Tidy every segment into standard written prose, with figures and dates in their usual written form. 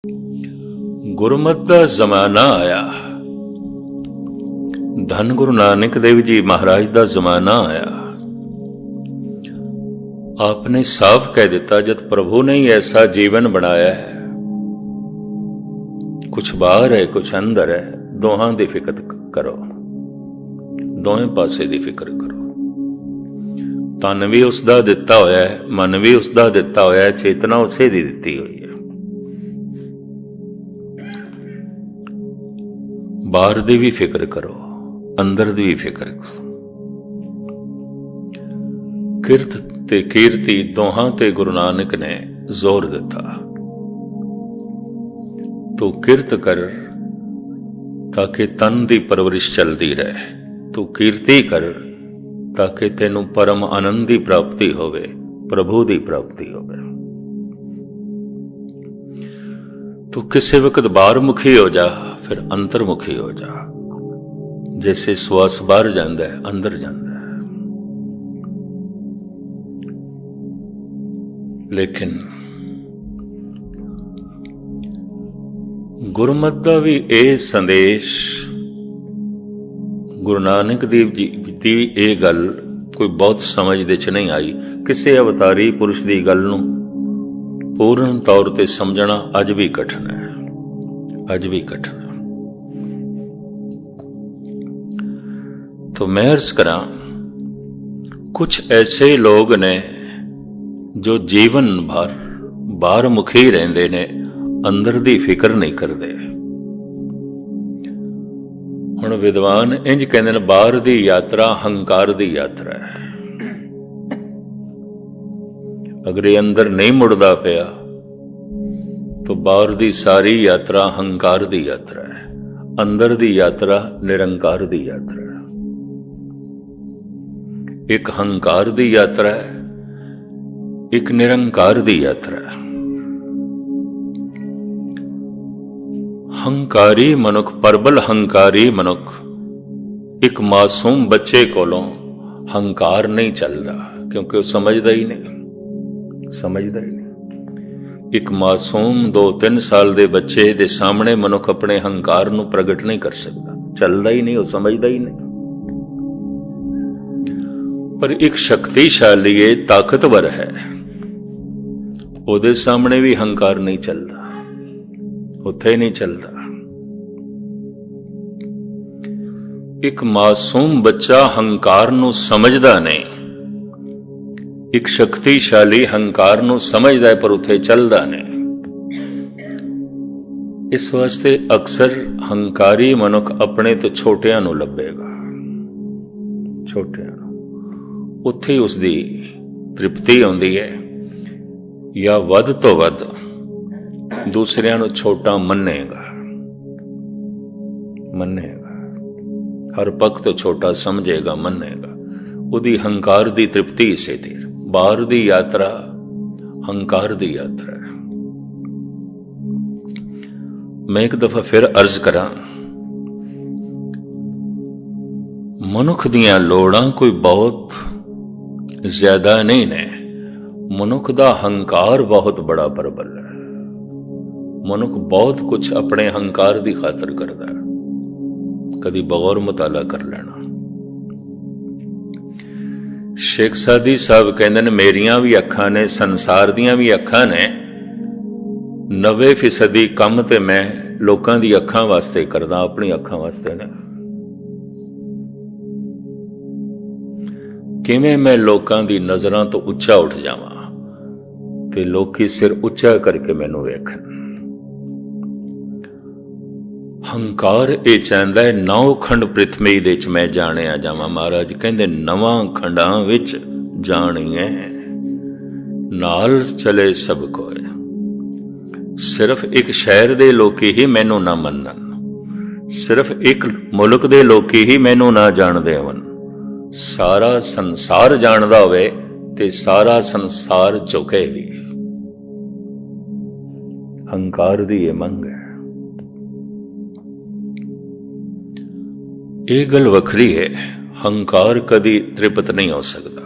गुरमत का जमाना आया, धन गुरु नानक देव जी महाराज का जमाना आया। आपने साफ कह दिता, जब प्रभु ने ही ऐसा जीवन बनाया है, कुछ बाहर है कुछ अंदर है, दोहां दी फिक्र करो, दोवें पासे दी फिक्र करो। तन भी उसका दिता होया है, मन भी उसका दिता होया है, चेतना उसे दी दिती हुई है। बाहर दी भी फिक्र करो, अंदर दी भी फिक्र करो। किरत ते कीर्ति दोहां ते गुरु नानक ने जोर दिता। तू किरत कर ताकि तन दी परवरिश चलती रहे, तू कीर्ति कर ताकि तेनू परम आनंद की प्राप्ति होवे, प्रभु की प्राप्ति होवे। तू किसी वक्त बाहर मुखी हो जा, फिर अंतर्मुखी हो जा। जैसे श्वास बाहर जाता है अंदर जाता है। लेकिन गुरमत का भी यह संदेश, गुरु नानक देव जी की यह गल कोई बहुत समझ दे च नहीं आई। किसी अवतारी पुरुष की गल नूं पूर्ण तौर पर समझना अज भी कठिन है, अज भी कठिन है। तो मैं अर्ज करा, कुछ ऐसे लोग ने जो जीवन भर बाहर मुखी रहंदे ने, अंदर दी फिक्र नहीं करते। हुण विद्वान इंज कहंदे ने, बाहर दी यात्रा हंकार दी यात्रा है। अगर ये अंदर नहीं मुड़दा पिया तो बाहर दी सारी यात्रा हंकार दी यात्रा है, अंदर दी यात्रा निरंकार दी यात्रा है। एक हंकार दी यात्रा है, एक निरंकार दी यात्रा है। हंकारी मनुख, प्रबल हंकारी मनुख, एक मासूम बच्चे कोलों हंकार नहीं चलता, क्योंकि वह समझदा ही नहीं, समझदा ही नहीं। एक मासूम 2-3 साल के बच्चे के सामने मनुख अपने हंकार नूं प्रगट नहीं कर सकता, चलता ही नहीं, वह समझदा ही नहीं। पर एक शक्तिशाली है, ताकतवर है, ਉਹਦੇ सामने भी हंकार नहीं चलता, उत्थे नहीं चलता। एक मासूम बच्चा हंकार नूं समझदा नहीं, एक शक्तिशाली हंकार नूं समझदा है पर उत्थे चलदा नहीं। इस वास्ते अक्सर हंकारी मनुख अपने तो छोटियां नूं लभेगा, छोटियां नूं, उत्थे ही उसकी तृप्ति आउंदी है। या वध तो वध दूसरियां नूं छोटा मन्नेगा, मन्नेगा, हर पक्ष तो छोटा समझेगा, मन्नेगा। उदी हंकार दी तृप्ति इसे दी। बाहर दी यात्रा हंकार दी यात्रा है। मैं एक दफा फिर अर्ज करा, मनुख दियां लोड़ां कोई बहुत ज्यादा नहीं ने, मनुख दा हंकार बहुत बड़ा प्रबल है। मनुख बहुत कुछ अपने हंकार की खातर करता है, कदी बगौर मुताला कर लेना। शेख सादी साहब कहते हैं, मेरियां भी अखां ने, संसार दियां भी अखां ने, 90% काम ते मैं लोकां दी अखां वास्ते करदा, अपनी अखां वास्ते ने। किवें मैं लोकां दी नज़रां तो उच्चा उठ जावां ते लोकी सिर उच्चा करके मैनू वेखन। हंकार ये चाहता है 9 खंड पृथ्वी दे च मैं जाणिया जावां। महाराज कहंदे 9 खंडां विच जाणीए, नाल चले सब कोय। सिर्फ एक शहर दे लोकी ही मैनू ना मन्नन, सिर्फ एक मुल्क दे लोकी ही मैनू ना जाणदे होवन। सारा संसार जानदा होवे ते सारा संसार झुके भी। हंकार दी ये मंग है। ये गल वखरी है, हंकार कदी तृप्त नहीं हो सकता।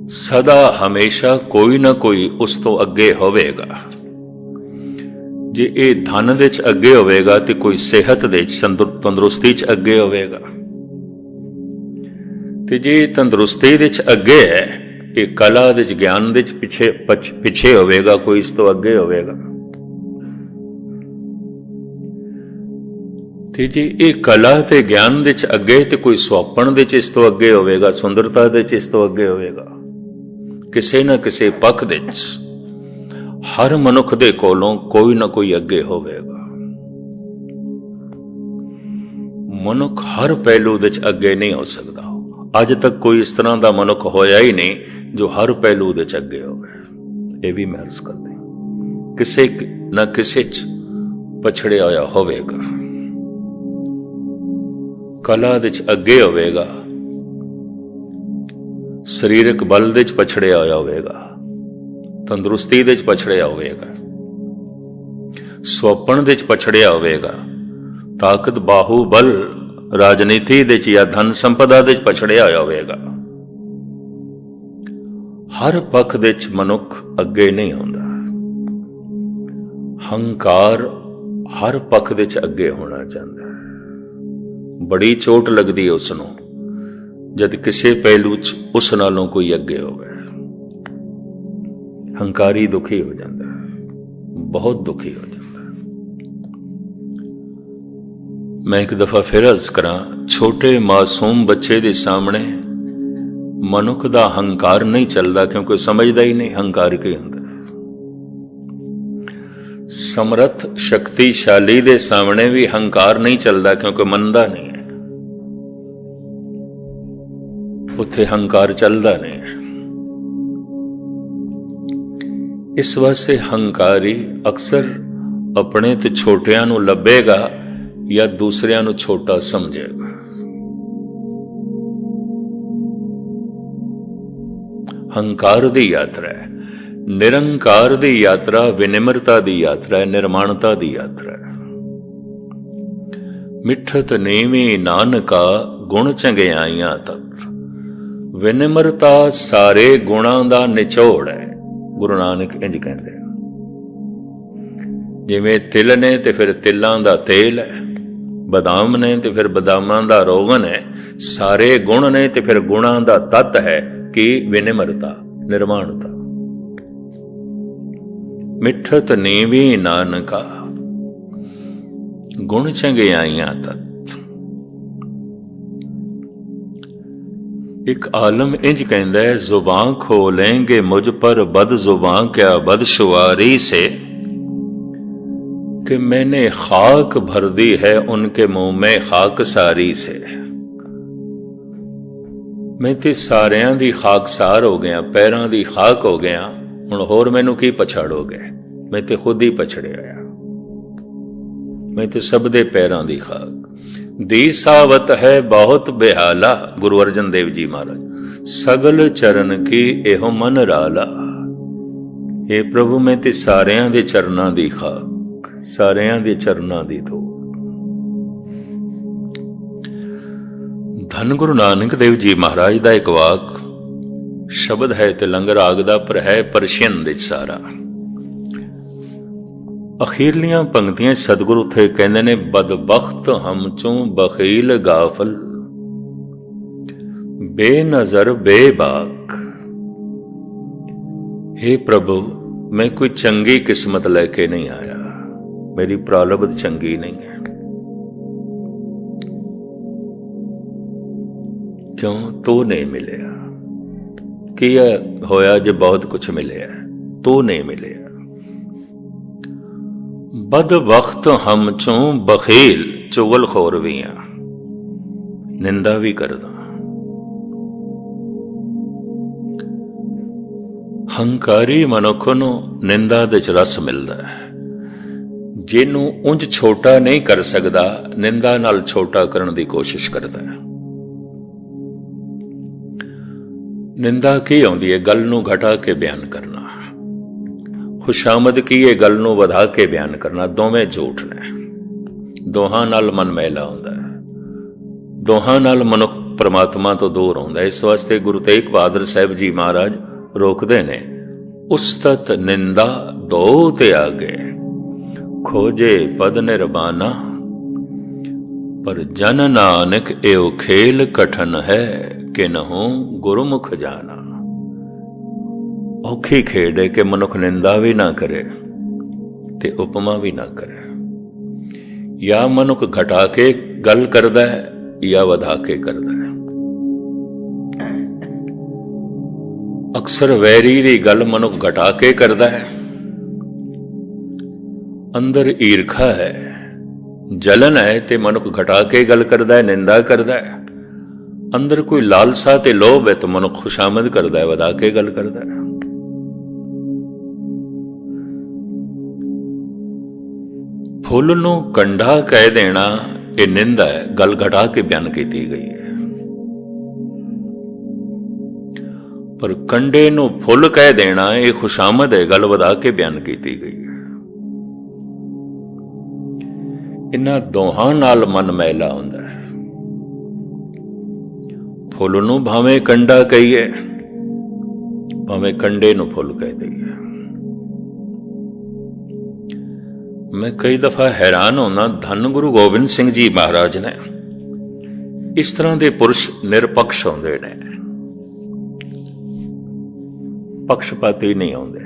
सदा हमेशा कोई ना कोई उस तो अगे होवेगा। जे ये धन दे च अगे होवेगा तो कोई सेहत दे तंदुरुस्ती च अगे होवेगा, ते जे तंदुरुस्ती दे च अगे है, ये कला दे च ज्ञान दे च पिछे होवेगा, कोई इस तो अगे होवेगा। ते जे ये कला ते ज्ञान दे च अगे ते कोई सुआपण दे च इस तो अगे होवेगा, सुंदरता दे च इस तो अगे होवेगा। किसी न किसी पख दे हर मनुख दे कोलों कोई ना कोई अगे होवेगा। मनुख हर पहलू दे अगे नहीं हो सकता। अज तक कोई इस तरह का मनुख होया ही नहीं जो हर पहलू दे अगे होवे। ये भी मैं अर्ज करदी, किसी न किसी च पछड़िया होया होवेगा। कला दे अगे होवेगा, सरीरक बल दे पछड़िया होया होवेगा, तंदुरुस्ती दे पछड़िया होवेगा, सुपन दे पछड़िया होवेगा, ताकत बाहुबल राजनीति दे या धन संपदा दे पछड़िया होया होवेगा। हर पख दे मनुख अगे नहीं होंदा। हंकार हर पख दे अगे होना चाहता है। बड़ी चोट लगती है उसनों जद किसी पहलू च उस नालों कोई अगे हो गया। हंकारी दुखी हो जाता है, बहुत दुखी हो जाता है। मैं एक दफा फिर अर्ज करा, छोटे मासूम बच्चे के सामने मनुख का हंकार नहीं चलता, क्योंकि समझदा ही नहीं हंकार की होंदा। समर्थ शक्तिशाली के सामने भी हंकार नहीं चलता, क्योंकि मनदा नहीं है, उत्थे हंकार चलता नहीं है। इस वास्ते हंकारी अक्सर अपने तो छोटियां नूं लभेगा या दूसरियां नूं छोटा समझेगा। हंकार दी यात्रा है, निरंकार दी यात्रा विनिम्रता दी यात्रा है, निर्माणता दी यात्रा है। मिठत नीवी नानका गुण चंगियाइयां तक। विनिम्रता सारे गुणां दा निचोड़ है, गुरु नानक इंज कहते हैं। जिवें तिल ने ते फिर तिलां दा तेल है, बदाम ने ते फिर बदामां दा रोगन है, सारे गुण ने ते फिर गुणां दा तत्त है कि विनिम्रता, निर्माणता। मिठत नीवी नानका गुण चंगियाइयां तत्त। एक आलम इंज कहता है, जुबान खोलेंगे मुझ पर बद जुबान क्या बदशुआरी से, कि मैंने खाक भर दी है उनके मुंह में खाक सारी से। मैं ते सारियां दी खाकसार हो गया, पैरां दी खाक हो गया, हुण होर मैनू की पछाड़ोगे? मैं ते खुद ही पछड़िया, मैं ते सब दे पैरां दी खाक। दी सावत है बहुत बेहाला, गुरु अर्जन देव जी महाराज। सगल चरण की एहो मन राला। हे प्रभु मैं ते सारियां दे चरनां दी खाक, सारियां दे चरनां दी धूल। धन गुरु नानक देव जी महाराज का एक वाक शब्द है तेलंग राग दा, पर है परशियन दे सारा। अखीरलियां पंक्तियां सतगुरु थे कहते ने, बदबख्त हम चों बखील गाफल, बेनजर बेबाक। हे प्रभु मैं कोई चंगी किस्मत लेके नहीं आया, मेरी प्रारब्ध चंगी नहीं है। क्यों? तो नहीं मिलिया। कि होया जो बहुत कुछ मिले, तो नहीं मिले। बद वक्त हम चों बखील, चुगलखोर भी हाँ, निंदा भी करदा। हंकारी मनुख नूं निंदा दे च रस मिलदा है। जिन्हों उंज छोटा नहीं कर सकदा, निंदा नाल छोटा करने की कोशिश करदा है। निंदा की आउंदी है? गल नूं घटा के बयान करना। खुशामद की है? गल नूं वधा के बयान करना। दोवें झूठ ने, दोहां नाल मन मैला हुंदा है, दोहां नाल मनुख परमात्मा तो दूर आउंदा। इस वास्ते गुरु तेग बहादुर साहब जी महाराज रोकते ने, उस्तत निंदा दो त्यागे, खोजे पद निर्बाना, पर जन नानक एव खेल कठन है, कि नहु गुरुमुख जाना। औखी खेड है कि मनुख निंदा भी ना करे ते उपमा भी ना करे। या मनुख घटा के गल करदा है या वधा के करदा है। अक्सर वैरी दी गल मनुख घटा के करदा है, अंदर ईर्खा है, जलन है ते मनुख घटा के गल करदा है, निंदा करदा है। अंदर कोई लालसा ते लोभ है तो मनुख खुशामद करदा है, वधा के गल करदा है। फुल नूं कंडा कह देना यह निंदा है, गल घटा के बयान की गई है। पर कंडे नूं फुल कह देना यह खुशामद है, गल वधा के बयान की गई है। इन्हां दोहां नाल मन मैला हुंदा है। फुल नूं भावें कंडा कहीए, भावें कंडे नूं फुल कह दईए। मैं कई दफा हैरान होना, धन गुरु गोबिंद सिंह जी महाराज ने इस तरह के पुरुष निरपक्ष होंदे ने, पक्षपाती नहीं होंदे।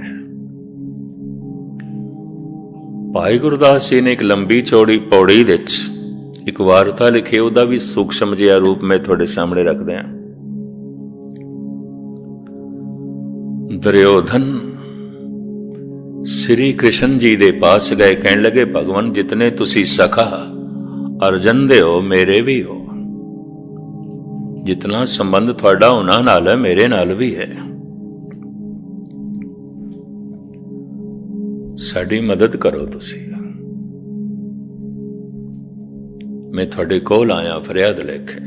भाई गुरदास जी ने एक लंबी चौड़ी पौड़ी दे एक वार्ता लिखी, ਉਹਦਾ भी सूक्ष्म जिहा रूप में थोड़े सामने रख दिया। दुर्योधन श्री कृष्ण जी दे पास गए, कहने लगे भगवान जितने तुसी सखा अर्जन दे हो मेरे भी हो, जितना संबंध थोड़ा उन्हां नाल है मेरे नाल भी है, साडी मदद करो तुसी। मैं थोड़े कोल आया फरियाद लेके।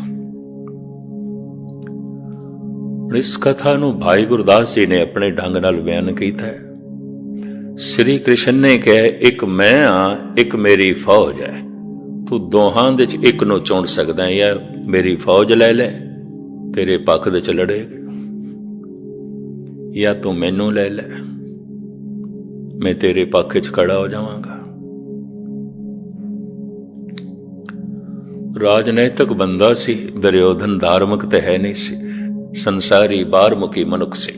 इस कथा नूं भाई गुरदास जी ने अपने ढंग नाल बयान कीता है। श्री कृष्ण ने कहा एक मैं हाँ एक मेरी फौज है, तू दोहां दे च एक नूं चुन सकदा है, या मेरी फौज ले ले तेरे पक्ष दे च लड़ेगी, या तू मैनू ले ले मैं तेरे पक्ष च खड़ा हो जावांगा। राजनैतिक बंदा सी दुर्योधन, धार्मिक तो है नहीं सी, संसारी बाहरमुखी मनुख से,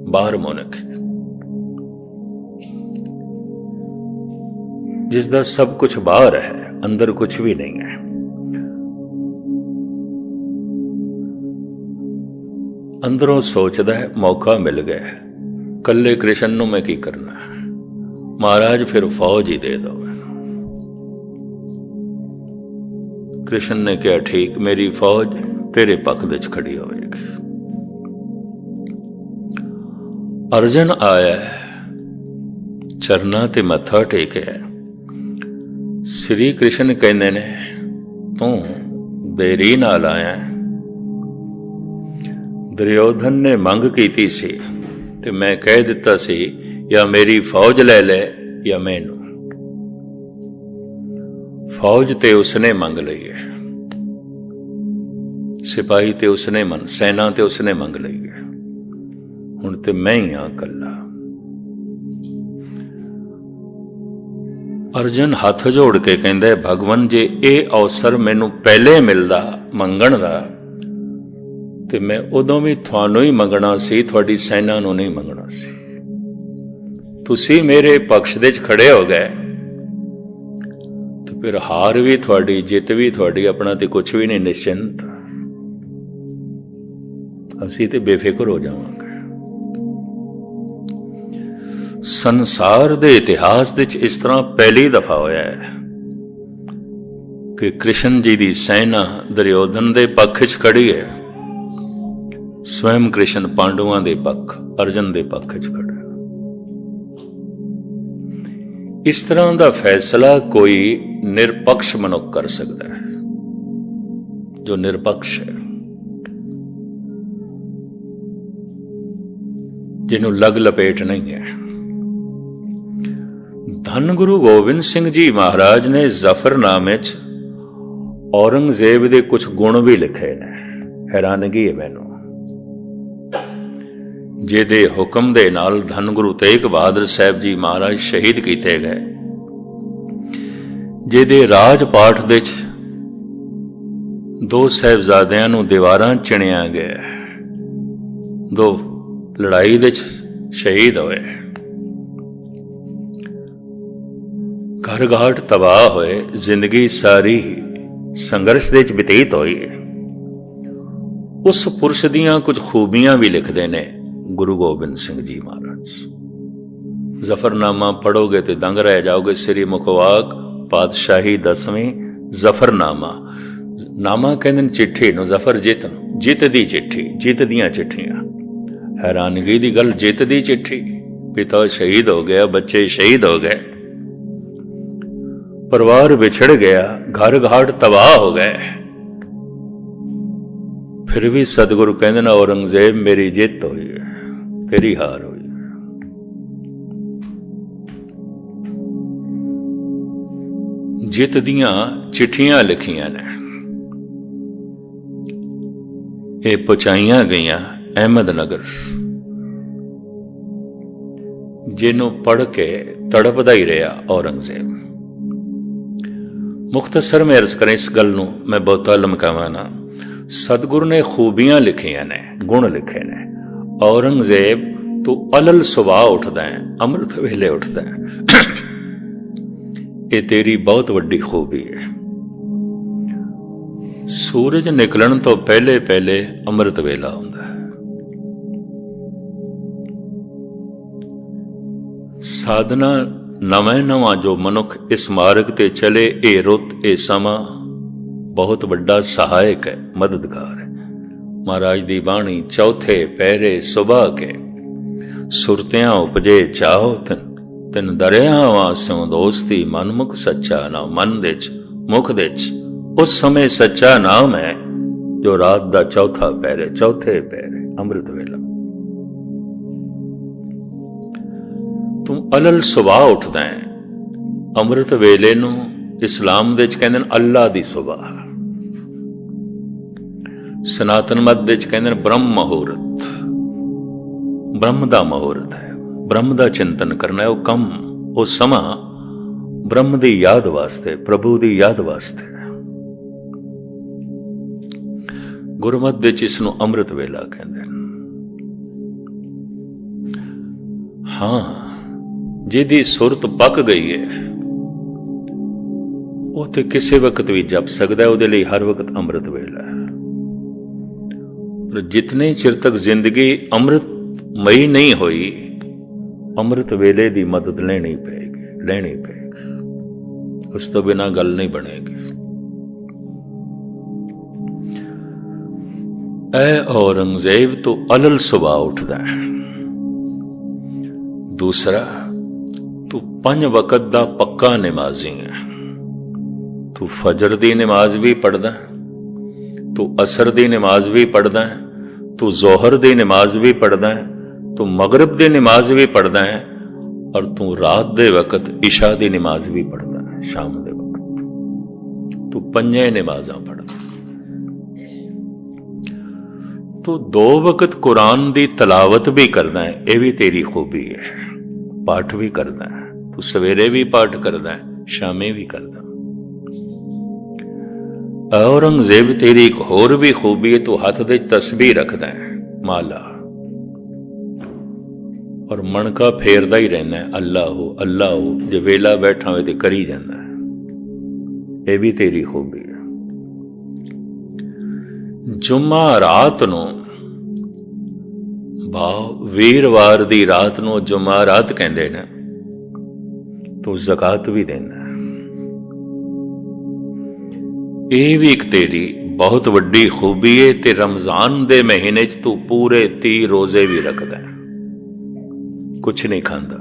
बाहर मुनक जिसदा सब कुछ बाहर है, अंदर कुछ भी नहीं है। अंदरों सोचदा है मौका मिल गया, कल्ले कृष्ण नूं मैं की करना है, महाराज फिर फौज ही दे दो। कृष्ण ने कहा ठीक, मेरी फौज तेरे पक्ष दे खड़ी होगी। अर्जन आया, चरना ते मत्था टेकिया। श्री कृष्ण कहंदे ने तू देरी नाल आया। दुर्योधन ने मंग कीती सी ते मैं कह दिता सी या मेरी फौज ले ले या मैनू। फौज ते उसने मंग लई है, सिपाही ते उसने मन, सेना ते उसने मंग लई है, हुण ते मैं ही हां कल्ला। अर्जन हाथ जोड़ के कहंदा भगवान जे ये अवसर मैनू पहले मिलदा मंगण दा ते मैं उदों भी थानू ही मंगना सी, थोड़ी सेना नू नहीं मंगना सी। तुसी मेरे पक्ष दे खड़े हो गए तो फिर हार भी थोड़ी, जित भी थोड़ी, अपना तो कुछ भी नहीं, निश्चिंत असी ते बेफिक्र हो जावांगे। संसार दे इतिहास दे इस तरह पहली दफा होया है कि कृष्ण जी की सेना दुर्योधन दे पक्ष च खड़ी है, स्वयं कृष्ण पांडवों दे पक्ष, अर्जन दे पक्ष च खड़ा। इस तरह का फैसला कोई निरपक्ष मनुख कर सकता है, जो निरपक्ष है, जिन्हों लग लपेट नहीं है। धन गुरु गोबिंद सिंह जी महाराज ने जफरनामे च औरंगजेब दे कुछ गुण भी लिखे ने, हैरानगी है मैनू। ਜਿਹਦੇ ਹੁਕਮ ਦੇ ਨਾਲ ਧੰਨ ਗੁਰੂ ਤੇਗ ਬਹਾਦਰ ਸਾਹਿਬ ਜੀ ਮਹਾਰਾਜ ਸ਼ਹੀਦ ਕੀਤੇ ਗਏ, ਜਿਹਦੇ ਰਾਜ ਪਾਠ ਦੇ ਵਿੱਚ ਦੋ ਸਾਹਿਬਜ਼ਾਦਿਆਂ ਨੂੰ ਦੀਵਾਰਾਂ ਚਿਣਿਆ ਗਿਆ, ਦੋ ਲੜਾਈ ਦੇ ਵਿੱਚ ਸ਼ਹੀਦ ਹੋਏ, ਘਰ ਘਾਟ ਤਬਾਹ ਹੋਏ, ਜ਼ਿੰਦਗੀ ਸਾਰੀ ਸੰਘਰਸ਼ ਦੇ ਵਿੱਚ ਬਤੀਤ ਹੋਈ। ਉਸ ਪੁਰਸ਼ ਦੀਆਂ ਕੁਝ ਖੂਬੀਆਂ ਵੀ ਲਿਖਦੇ ਨੇ गुरु गोबिंद सिंह जी महाराज। जफरनामा पढ़ोगे तो दंग रह जाओगे। श्री मुखवाक पातशाही 10वीं जफरनामा, नामा कहते चिट्ठी नु, जफर जित, जित दी चिट्ठी, जित दियां चिट्ठियां। हैरानगी दी गल, जित दी चिट्ठी। पिता शहीद हो गया, बच्चे शहीद हो गए, परिवार बिछड़ गया, घर घाट तबाह हो गए, फिर भी सतगुरु कहते ना औरंगजेब मेरी जित हुई है, तेरी हार हुई। जित दियां चिट्ठियां लिखियां ने, ये पहुंचाइयां गईयां अहमदनगर, जिन्हों पढ़ के तड़पदा ही रहा औरंगजेब। मुख्तसर में अर्ज करें इस गल नूं, मैं बहुता लमकावां ना। सतगुरु ने खूबियां लिखियां ने, गुण लिखे ने। औरंगजेब तू अलल सुभाह उठदा है, अमृत वेले उठदा है, ये तेरी बहुत वड्डी खूबी है। सूरज निकलन तो पहले पहले अमृत वेला हुंदा है। साधना नवां नवां जो मनुख इस मार्ग ते चले, ये रुत, ये समा बहुत वड्डा सहायक है, मददगार है। महाराज दी बाणी चौथे पैरे सुबह के, सुरतियां उपजे चाहो तिन दरियावां स्यों दोस्ती, मन मुख सच्चा नाम। मन दे मुख दे उस समय सच्चा नाम है जो रात दा चौथा पैरे, चौथे पैरे अमृत वेला। तू अलल सुबह उठदा है। अमृत वेले नूं इस्लाम दे कहंदे अल्लाह दी सुबह, सनातन मत दे कहंदे ब्रह्म मुहूर्त, ब्रह्म दा मुहूर्त है, ब्रह्म दा चिंतन करना है। वो कम, वो समा ब्रह्म दी याद वास्ते, प्रभु दी याद वास्ते। गुरमत दे इस नूं अमृत वेला कहंदे। हाँ, जिहदी सुरत पक गई है वो ते किसी वक्त भी जप सकदा है, उहदे लई हर वक्त अमृत वेला है। जितने चिर तक जिंदगी अमृतमयी नहीं हुई, अमृत वेले की मदद लेनी पेगी, उस तो बिना गल नहीं बनेगी। ऐ औरंगजेब तू अलल सुबह उठदा है। दूसरा, तू 5 वक्त दा पक्का नमाजी है। तू फजर दी नमाज भी पढ़दा, तू असर दी नमाज भी पढ़दा है, तू जोहर दी नमाज भी पढ़दा है, तू मगरिब दी नमाज भी पढ़दा है, और तू रात दे वक्त इशा दी नमाज भी पढ़दा है, शाम दे वक्त। तू 5 नमाज़ां पढ़दा। तू 2 वक्त कुरान दी तलावत भी करदा है, यह भी तेरी खूबी है। पाठ भी करदा है, तू सवेरे भी पाठ करदा है, शामे भी करदा। औरंगजेब तेरी एक होर भी खूबी है, तू हाथ दे तस्बीह रखदा है, माला, और मणका फेरदा ही रहना है, अल्लाह अल्लाह। जे वेला बैठा हो तो करी जाता है, यह भी तेरी खूबी है। जुम्मा रात नूं, वीरवार दी रात नूं जुम्मा रात कहंदे ने, तू ज़कात भी देना। यह भी एक तेरी बहुत वड्डी खूबी है। ते रमजान दे महीने च तू पूरे 30 रोजे भी रखदा है, कुछ नहीं खांदा,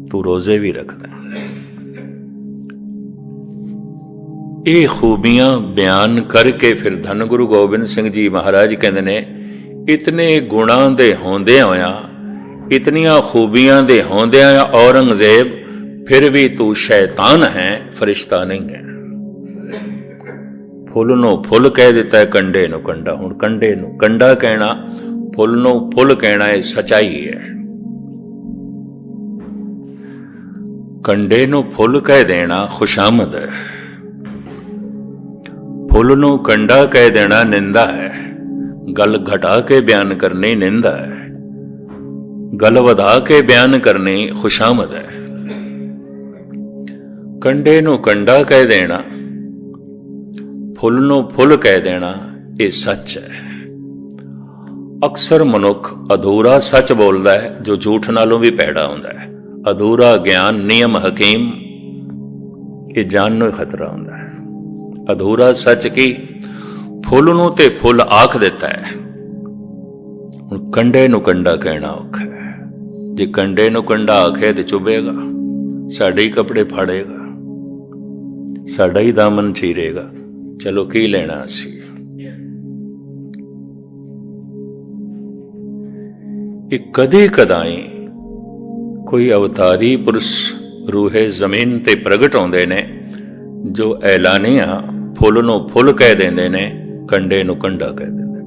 तू रोजे भी रखदा है। ये खूबियां बयान करके फिर धन गुरु गोबिंद सिंह जी महाराज कहंदे ने, इतने गुणां दे होंदियां होया, इतनियां खूबियां दे होंदियां औरंगजेब, फिर भी तू शैतान है, फरिश्ता नहीं है। ਫੁੱਲ ਨੂੰ ਫੁੱਲ ਕਹਿ ਦਿੱਤਾ, ਕੰਡੇ ਨੂੰ ਕੰਡਾ। ਹੁਣ ਕੰਡੇ ਨੂੰ ਕੰਡਾ ਕਹਿਣਾ, ਫੁੱਲ ਨੂੰ ਫੁੱਲ ਕਹਿਣਾ, ਇਹ ਸਚਾਈ ਹੈ। ਕੰਡੇ ਨੂੰ ਫੁੱਲ ਕਹਿ ਦੇਣਾ ਖੁਸ਼ਾਮਦ ਹੈ, ਫੁੱਲ ਨੂੰ ਕੰਡਾ ਕਹਿ ਦੇਣਾ ਨਿੰਦਾ ਹੈ। ਗੱਲ ਘਟਾ ਕੇ ਬਿਆਨ ਕਰਨੀ ਨਿੰਦਾ ਹੈ, ਗੱਲ ਵਧਾ ਕੇ ਬਿਆਨ ਕਰਨੀ ਖੁਸ਼ਾਮਦ ਹੈ। ਕੰਡੇ ਨੂੰ ਕੰਡਾ ਕਹਿ ਦੇਣਾ, ਫੁੱਲ ਨੂੰ ਫੁੱਲ ਕਹਿ ਦੇਣਾ, ਇਹ ਸੱਚ ਹੈ। ਅਕਸਰ ਮਨੁੱਖ ਅਧੂਰਾ ਸੱਚ ਬੋਲਦਾ ਹੈ, ਜੋ ਝੂਠ ਨਾਲੋਂ ਵੀ ਭੈੜਾ ਹੁੰਦਾ ਹੈ। ਅਧੂਰਾ ਗਿਆਨ, ਨਿਯਮ ਹਕੀਮ, ਇਹ ਜਾਨ ਨੂੰ ਖਤਰਾ ਹੁੰਦਾ ਹੈ। ਅਧੂਰਾ ਸੱਚ ਕੀ, ਫੁੱਲ ਨੂੰ ਤੇ ਫੁੱਲ ਆਖ ਦਿੱਤਾ ਹੈ। ਹੁਣ ਕੰਡੇ ਨੂੰ ਕੰਡਾ ਕਹਿਣਾ ਔਖਾ ਹੈ। ਜੇ ਕੰਡੇ ਨੂੰ ਕੰਡਾ ਆਖੇ ਤੇ ਚੁਭੇਗਾ, ਸਾਡੇ ਹੀ ਕੱਪੜੇ ਫਾੜੇਗਾ, ਸਾਡਾ ਹੀ ਦਾਮਨ ਚੀਰੇਗਾ। ਚਲੋ ਕੀ ਲੈਣਾ ਅਸੀਂ। ਇਹ ਕਦੇ ਕਦਾਈ ਕੋਈ ਅਵਤਾਰੀ ਪੁਰਸ਼ ਰੂਹੇ ਜ਼ਮੀਨ ਤੇ ਪ੍ਰਗਟ ਆਉਂਦੇ ਨੇ, ਜੋ ਐਲਾਨੀਆਂ ਫੁੱਲ ਨੂੰ ਫੁੱਲ ਕਹਿ ਦਿੰਦੇ ਨੇ, ਕੰਡੇ ਨੂੰ ਕੰਡਾ ਕਹਿ ਦਿੰਦੇ।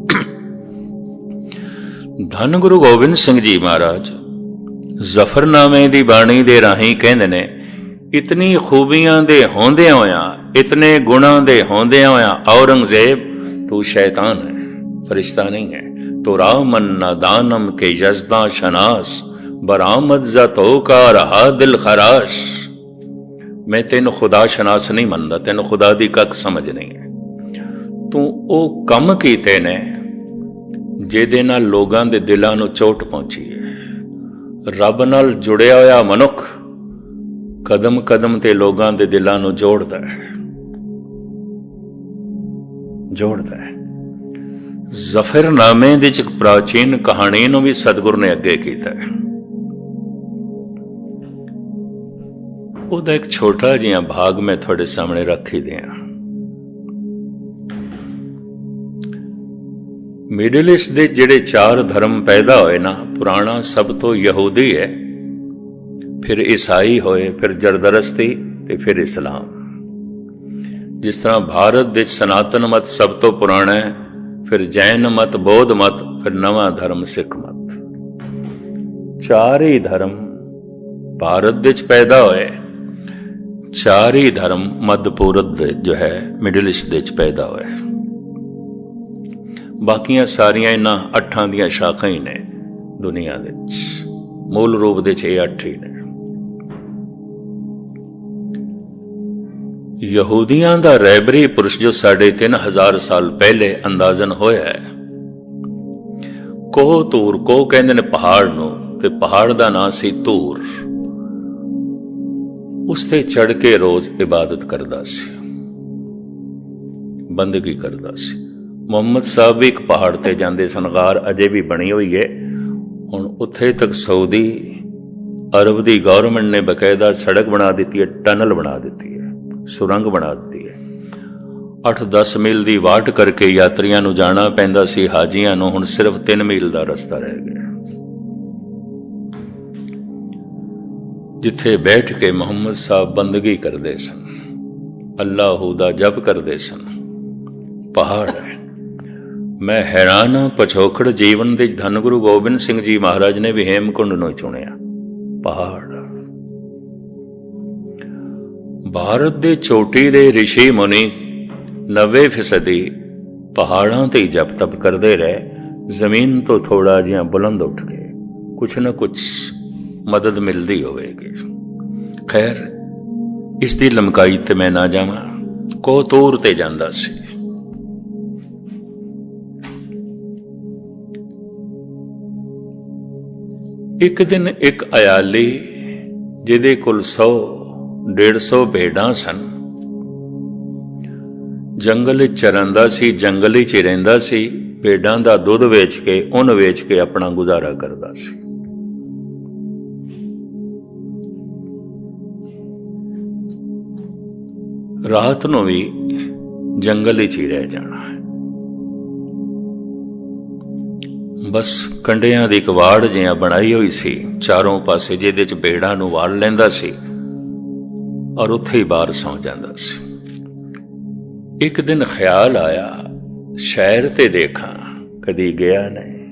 ਧੰਨ ਗੁਰੂ ਗੋਬਿੰਦ ਸਿੰਘ ਜੀ ਮਹਾਰਾਜ ਜ਼ਫਰਨਾਮੇ ਦੀ ਬਾਣੀ ਦੇ ਰਾਹੀਂ ਕਹਿੰਦੇ ਨੇ, ਇਤਨੀ ਖੂਬੀਆਂ ਦੇ ਹੋਂਦਿਆਂ ਹੋਇਆਂ, ਇਤਨੇ ਗੁਣਾਂ ਦੇ ਹੋਂਦਿਆਂ ਹੋਇਆਂ, ਔਰੰਗਜ਼ੇਬ ਤੂੰ ਸ਼ੈਤਾਨ ਹੈ, ਫਰਿਸ਼ਤਾ ਨਹੀਂ ਹੈ। ਤੋ ਰਾਮਨ ਨਾਦਾਨਮ ਕੇ ਯਜ਼ਦਾਂ ਸ਼ਨਾਸ, ਬਰਾਮਦ ਜ਼ਤੋ ਕਾ ਰਹਾ ਦਿਲ ਖਰਾਸ਼। ਮੈਂ ਤੈਨੂੰ ਖੁਦਾ ਸ਼ਨਾਸ ਨਹੀਂ ਮੰਨਦਾ, ਤੈਨੂੰ ਖੁਦਾ ਦੀ ਕੱਖ ਸਮਝ ਨਹੀਂ ਹੈ। ਤੂੰ ਉਹ ਕੰਮ ਕੀਤੇ ਨੇ ਜਿਹਦੇ ਨਾਲ ਲੋਕਾਂ ਦੇ ਦਿਲਾਂ ਨੂੰ ਚੋਟ ਪਹੁੰਚੀ ਹੈ। ਰੱਬ ਨਾਲ ਜੁੜਿਆ ਹੋਇਆ ਮਨੁੱਖ ਕਦਮ ਕਦਮ ਤੇ ਲੋਕਾਂ ਦੇ ਦਿਲਾਂ ਨੂੰ ਜੋੜਦਾ ਹੈ, ਜੋੜਦਾ ਹੈ। ਜ਼ਫਰਨਾਮੇ ਦੀ ਇੱਕ ਪ੍ਰਾਚੀਨ ਕਹਾਣੀ ਨੂੰ ਵੀ ਸਤਿਗੁਰ ਨੇ ਅੱਗੇ ਕੀਤਾ ਹੈ। ਉਹਦਾ ਇੱਕ ਛੋਟਾ ਜਿਹਾ ਭਾਗ ਮੈਂ ਤੁਹਾਡੇ ਸਾਹਮਣੇ ਰੱਖ ਹੀ ਦਿਆਂ। ਮਿਡਲ ਈਸਟ ਦੇ ਜਿਹੜੇ 4 ਧਰਮ ਪੈਦਾ ਹੋਏ ਨਾ, ਪੁਰਾਣਾ ਸਭ ਤੋਂ ਯਹੂਦੀ ਹੈ, ਫਿਰ ਈਸਾਈ ਹੋਏ, ਫਿਰ ਜ਼ਰਦਰਸਤੀ ਤੇ ਫਿਰ ਇਸਲਾਮ। ਜਿਸ ਤਰ੍ਹਾਂ ਭਾਰਤ ਦੇ ਸਨਾਤਨ ਮਤ ਸਭ ਤੋਂ ਪੁਰਾਣਾ ਹੈ, ਫਿਰ ਜੈਨ ਮਤ, ਬੌਧ ਮਤ, ਫਿਰ ਨਵਾਂ ਧਰਮ ਸਿੱਖ ਮਤ। 4 ਹੀ ਧਰਮ ਭਾਰਤ ਵਿੱਚ ਪੈਦਾ ਹੋਏ, 4 ਹੀ ਧਰਮ ਮੱਧ ਪੂਰਬ ਦੇ ਜੋ ਹੈ ਮਿਡਲ ਈਸਟ ਦੇ ਵਿੱਚ ਪੈਦਾ ਹੋਏ। ਬਾਕੀਆਂ ਸਾਰੀਆਂ ਇਹਨਾਂ 8 ਦੀਆਂ ਸ਼ਾਖਾਂ ਹੀ ਨੇ ਦੁਨੀਆ ਦੇ ਵਿੱਚ। ਮੂਲ ਰੂਪ ਦੇ 'ਚ ਇਹ 8 ਹੀ ਨੇ। ਯਹੂਦੀਆਂ ਦਾ ਰਹਿਬਰੀ ਪੁਰਸ਼ ਜੋ 3500 ਸਾਲ ਪਹਿਲੇ ਅੰਦਾਜ਼ਨ ਹੋਇਆ ਹੈ, ਕੋਹ ਤੂਰ, ਕੋਹ ਕਹਿੰਦੇ ਨੇ ਪਹਾੜ ਨੂੰ, ਤੇ ਪਹਾੜ ਦਾ ਨਾਂ ਸੀ ਤੂਰ। ਉਸ ਤੇ ਚੜ ਕੇ ਰੋਜ਼ ਇਬਾਦਤ ਕਰਦਾ ਸੀ, ਬੰਦਗੀ ਕਰਦਾ ਸੀ। ਮੁਹੰਮਦ ਸਾਹਿਬ ਵੀ ਇੱਕ ਪਹਾੜ ਤੇ ਜਾਂਦੇ ਸਨ, ਗਾਰ ਅਜੇ ਵੀ ਬਣੀ ਹੋਈ ਹੈ। ਹੁਣ ਉੱਥੇ ਤੱਕ ਸਾਊਦੀ ਅਰਬ ਦੀ ਗੌਰਮੈਂਟ ਨੇ ਬਕਾਇਦਾ ਸੜਕ ਬਣਾ ਦਿੱਤੀ ਹੈ, ਟਨਲ ਬਣਾ ਦਿੱਤੀ ਹੈ, ਸੁਰੰਗ ਬਣਾ ਦਿੱਤੀ ਹੈ। 8-10 ਮੀਲ ਦੀ ਵਾਟ ਕਰਕੇ ਯਾਤਰੀਆਂ ਨੂੰ ਜਾਣਾ ਪੈਂਦਾ ਸੀ, ਹਾਜੀਆਂ ਨੂੰ। ਹੁਣ ਸਿਰਫ 3 ਮੀਲ ਦਾ ਰਸਤਾ ਰਹਿ ਗਿਆ, ਜਿੱਥੇ ਬੈਠ ਕੇ ਮੁਹੰਮਦ ਸਾਹਿਬ ਬੰਦਗੀ ਕਰਦੇ ਸਨ, ਅੱਲਾਹੂ ਦਾ ਜਪ ਕਰਦੇ ਸਨ। ਪਹਾੜ ਹੈ। ਮੈਂ ਹੈਰਾਨ ਹਾਂ, ਪਛੋਖੜ ਜੀਵਨ ਦੇ ਧੰਨ ਗੁਰੂ ਗੋਬਿੰਦ ਸਿੰਘ ਜੀ ਮਹਾਰਾਜ ਨੇ ਵੀ ਹੇਮਕੁੰਡ ਨੂੰ ਚੁਣਿਆ। ਪਹਾੜ। ਭਾਰਤ ਦੇ ਚੋਟੀ ਦੇ ਰਿਸ਼ੀ ਮੁਨੀ 90% ਪਹਾੜਾਂ ਤੇ ਹੀ ਜਪ ਤਪ ਕਰਦੇ ਰਹੇ, ਜ਼ਮੀਨ ਤੋਂ ਥੋੜਾ ਜਿਹਾ ਬੁਲੰਦ ਉੱਠ ਕੇ ਕੁਛ ਨਾ ਕੁਛ ਮਦਦ ਮਿਲਦੀ ਹੋਵੇਗੀ। ਖੈਰ, ਇਸ ਦੀ ਲਮਕਾਈ ਤੇ ਮੈਂ ਨਾ ਜਾਵਾਂ। ਕੋਤੂਰ ਤੇ ਜਾਂਦਾ ਸੀ। ਇੱਕ ਦਿਨ ਇੱਕ ਅਯਾਲੀ ਜਿਹਦੇ ਕੋਲ 100-150 ਭੇਡਾਂ ਸਨ, ਜੰਗਲ ਵਿੱਚ ਚਰੰਦਾ ਸੀ, ਜੰਗਲ ਵਿੱਚ ਹੀ ਰਹਿੰਦਾ ਸੀ। ਭੇਡਾਂ ਦਾ ਦੁੱਧ ਵੇਚ ਕੇ, ਉੱਨ ਵੇਚ ਕੇ ਆਪਣਾ ਗੁਜ਼ਾਰਾ ਕਰਦਾ ਸੀ। ਰਾਤ ਨੂੰ ਵੀ ਜੰਗਲ ਵਿੱਚ ਹੀ ਰਹਿ ਜਾਣਾ। ਬਸ ਕੰਡਿਆਂ ਦੀ ਇੱਕ ਵਾੜ ਜਿਹਾ ਬਣਾਈ ਹੋਈ ਸੀ ਚਾਰੋਂ ਪਾਸੇ, ਜਿਹਦੇ 'ਚ ਭੇਡਾਂ ਨੂੰ ਵਾੜ ਲੈਂਦਾ ਸੀ ਔਰ ਉੱਥੇ ਹੀ ਬਾਹਰ ਸੌਂ ਜਾਂਦਾ ਸੀ। एक दिन ख्याल आया शहर ते देखा, कदी गया नहीं,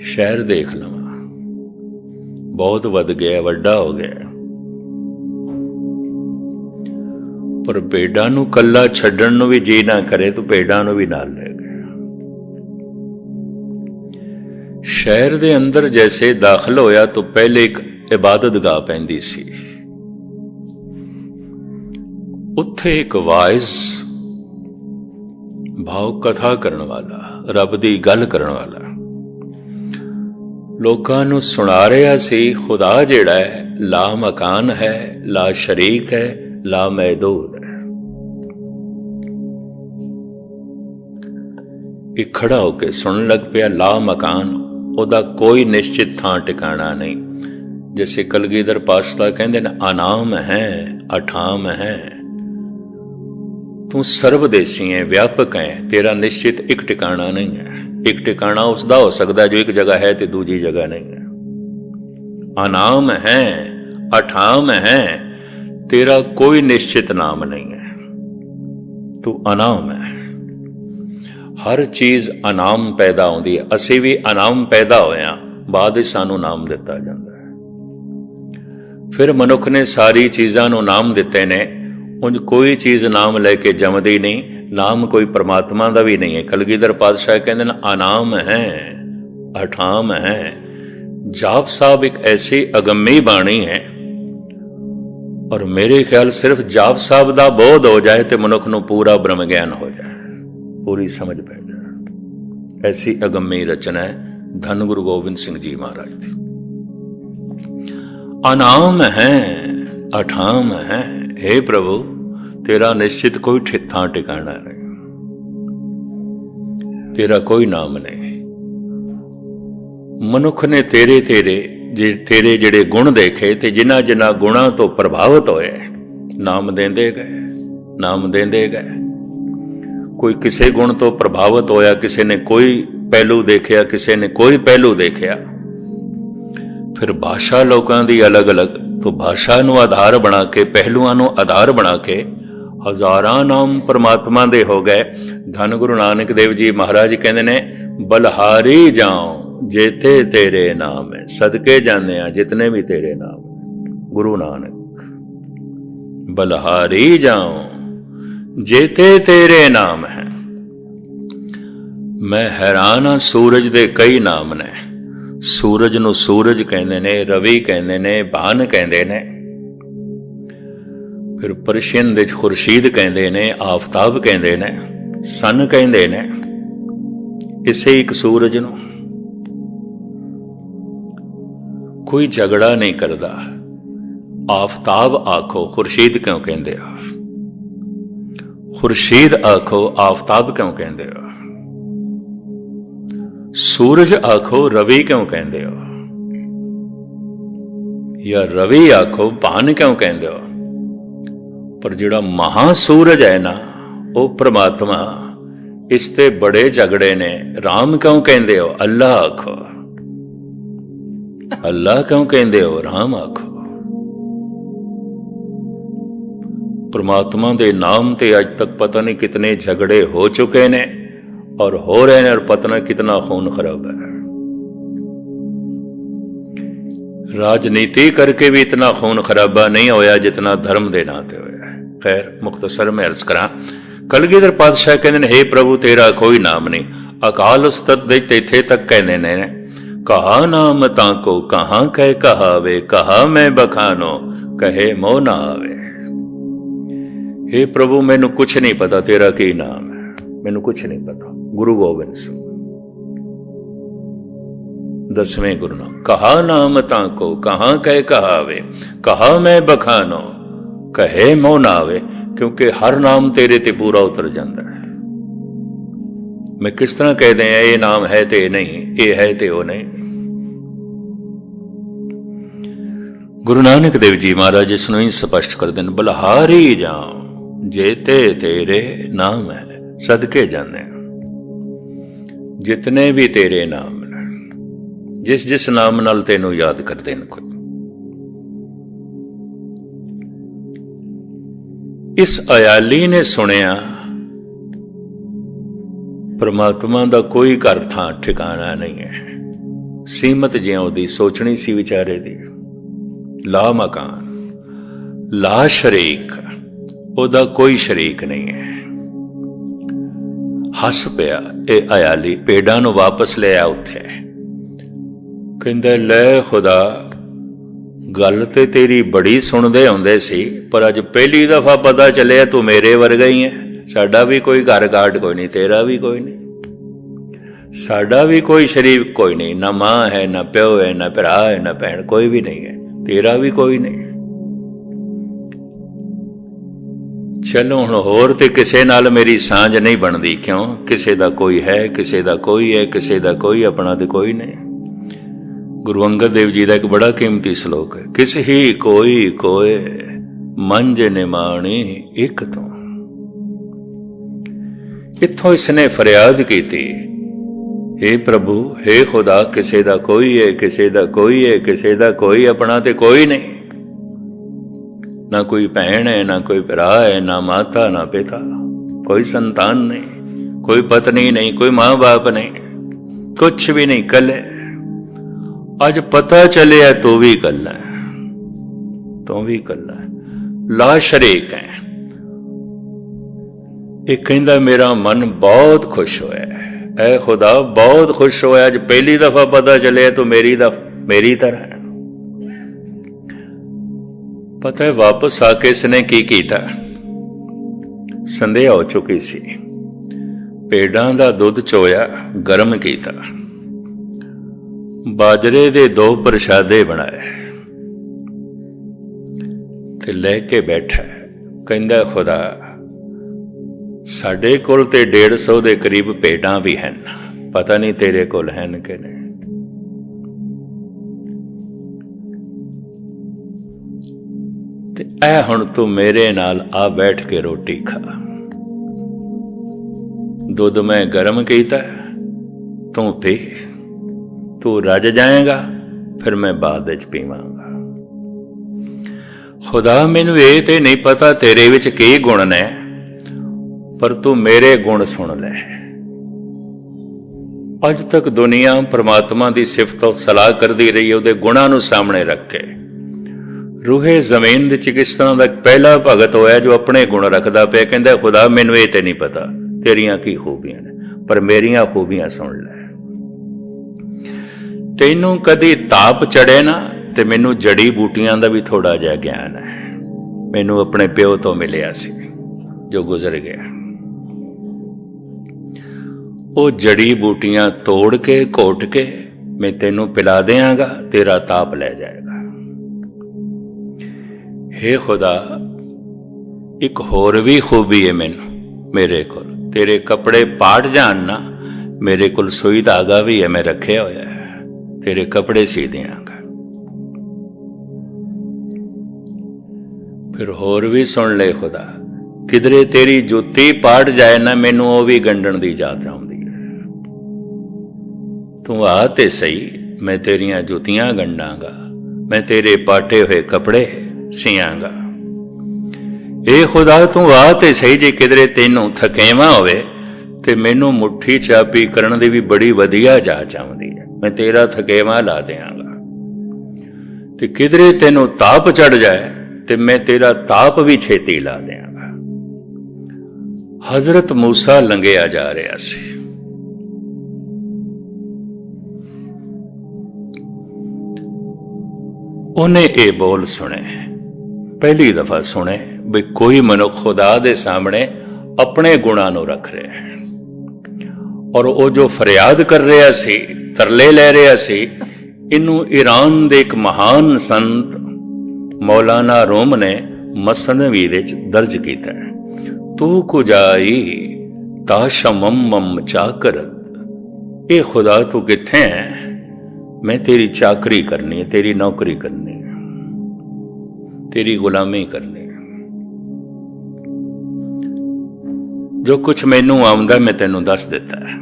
शहर देख लवा, बहुत वध गया, वड्डा हो गया, पर भेडां नूं कल्ला छड्डण नूं भी जी ना करे तो भेडां नूं भी नाल ले गया। शहर दे अंदर जैसे दाखिल होया तो पहले एक इबादत गाह पैंदी सी, उत्थे एक वाइज भाव कथा करन वाला, रब दी गल करन वाला लोकां नूं सुना रहा सी। खुदा जिहड़ा है ला मकान है, ला शरीक है, ला महदूद है। एक खड़ा होके सुनन लग पिया, ला मकान, ओदा कोई निश्चित थां टिकाणा नहीं। जैसे कलगीधर पातशाह कहंदे ने अनाम है, अठाम है, तू सर्वदेशी है, व्यापक है, तेरा निश्चित एक टिकाणा नहीं है। एक टिकाणा उसका हो सकता जो एक जगह है तो दूजी जगह नहीं है। अनाम है, अठाम है, तेरा कोई निश्चित नाम नहीं है, तू अनाम है। हर चीज अनाम पैदा होती है, असी भी अनाम पैदा होया, बाद सानू नाम दिता जाता है। फिर मनुख ने सारी चीज़ां नू नाम दिते ने, उंज कोई चीज नाम लैके जमदी नहीं, नाम कोई परमात्मा का भी नहीं है। कलगीधर पातशाह कहते हैं अनाम है, अठाम है। जाप साहब एक ऐसी अगम्मी बाणी है, और मेरे ख्याल सिर्फ जाप साहब का बोध हो जाए तो मनुख नूं पूरा ब्रह्म ज्ञान हो जाए, पूरी समझ पै जाए। ऐसी अगम्मी रचना है धन गुरु गोबिंद सिंह जी महाराज की। अनाम है, अठाम है, हे प्रभु तेरा निश्चित कोई थां टिकाणा नहीं, तेरा कोई नाम नहीं। मनुख ने तेरे तेरे जिहड़े गुण देखे ते जिन्हां जिन्हां गुणां तो प्रभावित होए, नाम देंदे गए, नाम देंदे गए। कोई किसी गुण तो प्रभावित होया, किसी ने कोई पहलू देखिया, किसी ने कोई पहलू देखिया। फिर भाषा लोगों की अलग अलग, तो भाषा नूं आधार बना के, पहलुआं नूं आधार बना के हजारां नाम परमात्मा दे हो गए। धन गुरु नानक देव जी महाराज कहते ने बलहारी जाऊं जेते तेरे नाम है, सदके जाने जितने भी तेरे नाम है। गुरु नानक बलहारी जाऊं जेते तेरे नाम है। मैं हैरान हाँ, सूरज दे कई नाम ने। सूरज नूं सूरज कहंदे ने, रवि कहंदे ने, भान कहंदे ने। फिर परशियन दे खुर्शीद कहंदे ने, आफताब कहंदे ने, सन कहंदे ने। इसे एक सूरज नूं कोई झगड़ा नहीं करता। आफताब आखो, खुर्शीद क्यों कहंदे हो? खुर्शीद आखो, आफताब क्यों कहंदे हो? सूरज आखो, रवि क्यों कहंदे हो? या रवि आखो, भान क्यों कहंदे हो? पर जिहड़ा महासूरज है ना, वो परमात्मा, इसते बड़े झगड़े ने। राम क्यों कहंदे हो? अल्लाह आखो। अल्लाह क्यों कहंदे हो? राम आखो। परमात्मा दे नाम ते अज तक पता नहीं कितने झगड़े हो चुके ने और हो रहे हैं, और पता नहीं कितना खून खराब है। राजनीति करके भी इतना खून खराबा नहीं होया जितना धर्म दे नाते होया। खैर मुख्तसर में अर्ज करा, कलगीधर पातशाह कहते हे प्रभु तेरा कोई नाम नहीं। अकाल उस्तत इथे तक कहने ने, कहा नाम ताको कहां कह कहावे, कहा मैं बखानो कहे मो ना आवे। हे प्रभु मैनू कुछ नहीं पता तेरा की नाम है, मैनू कुछ नहीं पता। गुरु गोबिंद सिंह 10वें गुरु नाम। कहा नाम ताको कहां कह कहावे, कहा मैं बखानो कहे मो ना आवे। क्योंकि हर नाम तेरे ते पूरा उतर जाता है। मैं किस तरह कह दें ये नाम है ते नहीं, ये है ते वो नहीं। गुरु नानक देव जी महाराज इसनों ही स्पष्ट कर दें, बलहारी जाऊं जेते तेरे नाम है, सदके जाने जितने भी तेरे नाम ने, जिस जिस नाम नाल तेनू याद कर देन। इस अयाली ने सुनिया परमात्मा का कोई घर थां ठिकाना नहीं है। सीमत जियों दी सोचनी सी विचारे दी, ला मकान ला शरीक, ओदा कोई शरीक नहीं है। हस पिया ये अयाली, भेडां नूं वापस ले आ उत्थे। कहंदा ले खुदा, गल ते तेरी बड़ी सुनदे हुंदे सी, पर अज पहली दफा पता चलिया तू मेरे वर्गा ही है। साडा भी कोई घर काट कोई नहीं, तेरा भी कोई नहीं, साडा भी कोई शरीक कोई नहीं, ना मां है, ना प्यो है, ना भरा है, ना भैन, कोई भी नहीं है, तेरा भी कोई नहीं। चलो हुण होर ते किसे नाल मेरी सांझ नहीं बनदी, क्यों? किसे दा कोई है, किसे दा कोई है, किसे दा कोई अपना ते कोई नहीं। गुरु अंगद देव जी का एक बड़ा कीमती श्लोक है, किस ही कोई कोय मंज निमाणी एक तो। इत्थों इसने फरियाद की थी, हे प्रभु, हे खुदा, किसे दा कोई है, किसे दा कोई है, किसे दा कोई अपना ते कोई नहीं। ना कोई भैन है, ना कोई भरा है, ना माता ना पिता, कोई संतान नहीं, कोई पत्नी नहीं, कोई मां बाप नहीं, कुछ भी नहीं, कल है। अज पता चलिया तू भी कल है, तू भी कल है, ला शरीक है। एक कहंदा मेरा मन बहुत खुश होया, ऐ खुदा बहुत खुश होया, अज पहली दफा पता चलिया तू मेरी तरह है। पता है वापस आके इसने की कीता? संध्या हो चुकी सी, भेडां दा दुध चोया, गर्म कीता, बाजरे दे 2 प्रशादे बनाए ते लेके बैठा। कहंदा खुदा, साडे कोल ते 150 दे करीब भेडां भी हैं, पता नहीं तेरे कोल हैं कि नहीं। ते ऐ हुण तू मेरे नाल आ बैठ के रोटी खा। दुध मैं गर्म कीता, तू पी, तू रज जाएगा, फिर मैं बाद विच पीवांगा। खुदा, मैनू ये ते नहीं पता तेरे विच की गुण ने, पर तू मेरे गुण सुन ले। अज तक दुनिया परमात्मा की सिफत सलाह करती रही है, उहदे गुणां नूं सामने रख के। रूहे जमीन विच किस तरह का पहला भगत होया जो अपने गुण रखदा पिया, कहंदा खुदा मैनू ये ते नहीं पता तेरियां की खूबियां ने, पर मेरियां खूबियां सुन ले। तैनू कदी ताप चढ़े ना, ते मैनू जड़ी बूटियां का भी थोड़ा जिहा ज्ञान है। मैनू अपने प्यो तो मिलिया सी जो गुजर गया। वो जड़ी बूटियां तोड़ के घोट के मैं तेनू पिला देंगा, तेरा ताप ले जाएगा। हे खुदा, एक होर भी खूबी है मैनू, मेरे को तेरे कपड़े पाट जान ना, मेरे को सुई धागा भी है, मैं रखे होया है, तेरे कपड़े सी देंगा। फिर होर भी सुन ले खुदा, किधरे तेरी जुत्ती पाट जाए ना, मैनू वो भी गंढण दी जात आउंदी है। तू आ ते सही, मैं तेरियां जुतियां गंढांगा, मैं तेरे पाटे हुए कपड़े सियांगा। ए खुदा, तू आ ते सही, जे किधरे तेनू थकेवा होवे ते मैनू मुट्ठी चापी करन दी भी बड़ी वधिया जाच आउंदी है, मैं तेरा थकेवा ला देंगा। ते किधरे तेनू ताप चढ़ जाए ते मैं तेरा ताप भी छेती ला देंगा। हजरत मूसा लंघिया जा रहा सी, उन्हें ये बोल सुने, पहली दफा सुने भी कोई मनुख खुदा दे सामने अपने गुणां नूं रख रहा है। और वो जो फरियाद कर रहा सी, तरले ले रहा सी, इनू ईरान दे एक महान संत मौलाना रूम ने मसनवी विच दर्ज किया है। तू कुजाई ताशमम चाकरत, ए खुदा तू किथे है, मैं तेरी चाकरी करनी है, तेरी नौकरी करनी है, तेरी गुलामी करनी है। जो कुछ मैनू आउंदा मैं तेनू दस दिता है,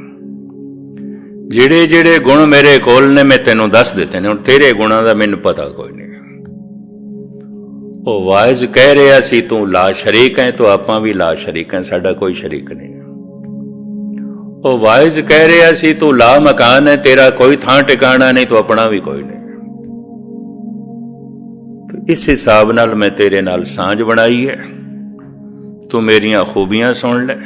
जेड़े जेड़े गुण मेरे कोल ने मैं तेनू दस दिते ने, हुण तेरे गुणां दा मैनू पता कोई नहीं। ਉਹ ਵਾਇਜ਼ ਕਹਿ ਰਿਹਾ ਸੀ ਤੂੰ ਲਾ ਸ਼ਰੀਕ ਹੈ, ਤੋ ਆਪਾਂ ਵੀ ਲਾ ਸ਼ਰੀਕ ਹੈ, ਸਾਡਾ ਕੋਈ ਸ਼ਰੀਕ ਨਹੀਂ। ਉਹ ਵਾਇਜ਼ ਕਹਿ ਰਿਹਾ ਸੀ ਤੂੰ ਲਾ ਮਕਾਨ ਹੈ, ਤੇਰਾ ਕੋਈ ਥਾਂ ਟਿਕਾਣਾ ਨਹੀਂ, ਤੋ ਆਪਣਾ ਵੀ ਕੋਈ ਨਹੀਂ। ਇਸ ਹਿਸਾਬ ਨਾਲ ਮੈਂ ਤੇਰੇ ਨਾਲ ਸਾਂਝ ਬਣਾਈ ਹੈ, ਤੂੰ ਮੇਰੀਆਂ ਖੂਬੀਆਂ ਸੁਣ ਲੈ,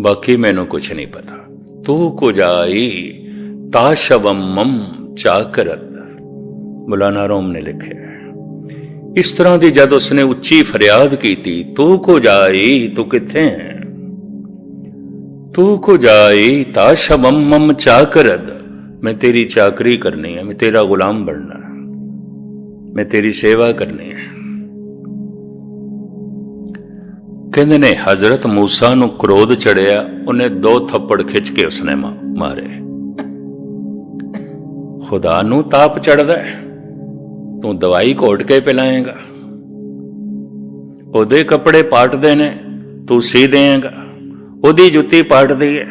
ਬਾਕੀ ਮੈਨੂੰ ਕੁਛ ਨਹੀਂ ਪਤਾ। ਤੂੰ ਕੁਜਾਈ ਤਾਸ਼ਵਮਮ ਚਾਕਰਤ, ਮੌਲਾਨਾ ਰੂਮ ਨੇ ਲਿਖਿਆ। ਇਸ ਤਰ੍ਹਾਂ ਦੀ ਜਦ ਉਸਨੇ ਉੱਚੀ ਫਰਿਆਦ ਕੀਤੀ, ਤੂੰ ਕੁਜਾਈ, ਤੂੰ ਕਿੱਥੇ ਹੈ? ਤੂੰ ਕੁਜਾਈ ਤਾਸ਼ਵਮਮ ਚਾਕਰਤ, ਮੈਂ ਤੇਰੀ ਚਾਕਰੀ ਕਰਨੀ ਹੈ, ਮੈਂ ਤੇਰਾ ਗੁਲਾਮ ਬਣਨਾ, ਮੈਂ ਤੇਰੀ ਸੇਵਾ ਕਰਨੀ ਹੈ। ਕਹਿੰਦੇ ਨੇ ਹਜ਼ਰਤ ਮੂਸਾ ਨੂੰ ਕ੍ਰੋਧ ਚੜਿਆ, ਉਹਨੇ 2 ਥੱਪੜ ਖਿੱਚ ਕੇ ਉਸਨੇ ਮਾਰੇ। ਖੁਦਾ ਨੂੰ ਤਾਪ ਚੜਦਾ, ਤੂੰ ਦਵਾਈ ਘੋਟ ਕੇ ਪਿਲਾਏਗਾ, ਉਹਦੇ ਕੱਪੜੇ ਪਾਟਦੇ ਨੇ, ਤੂੰ ਸੀ ਦੇਏਗਾ, ਉਹਦੀ ਜੁੱਤੀ ਪਾਟਦੀ ਹੈ।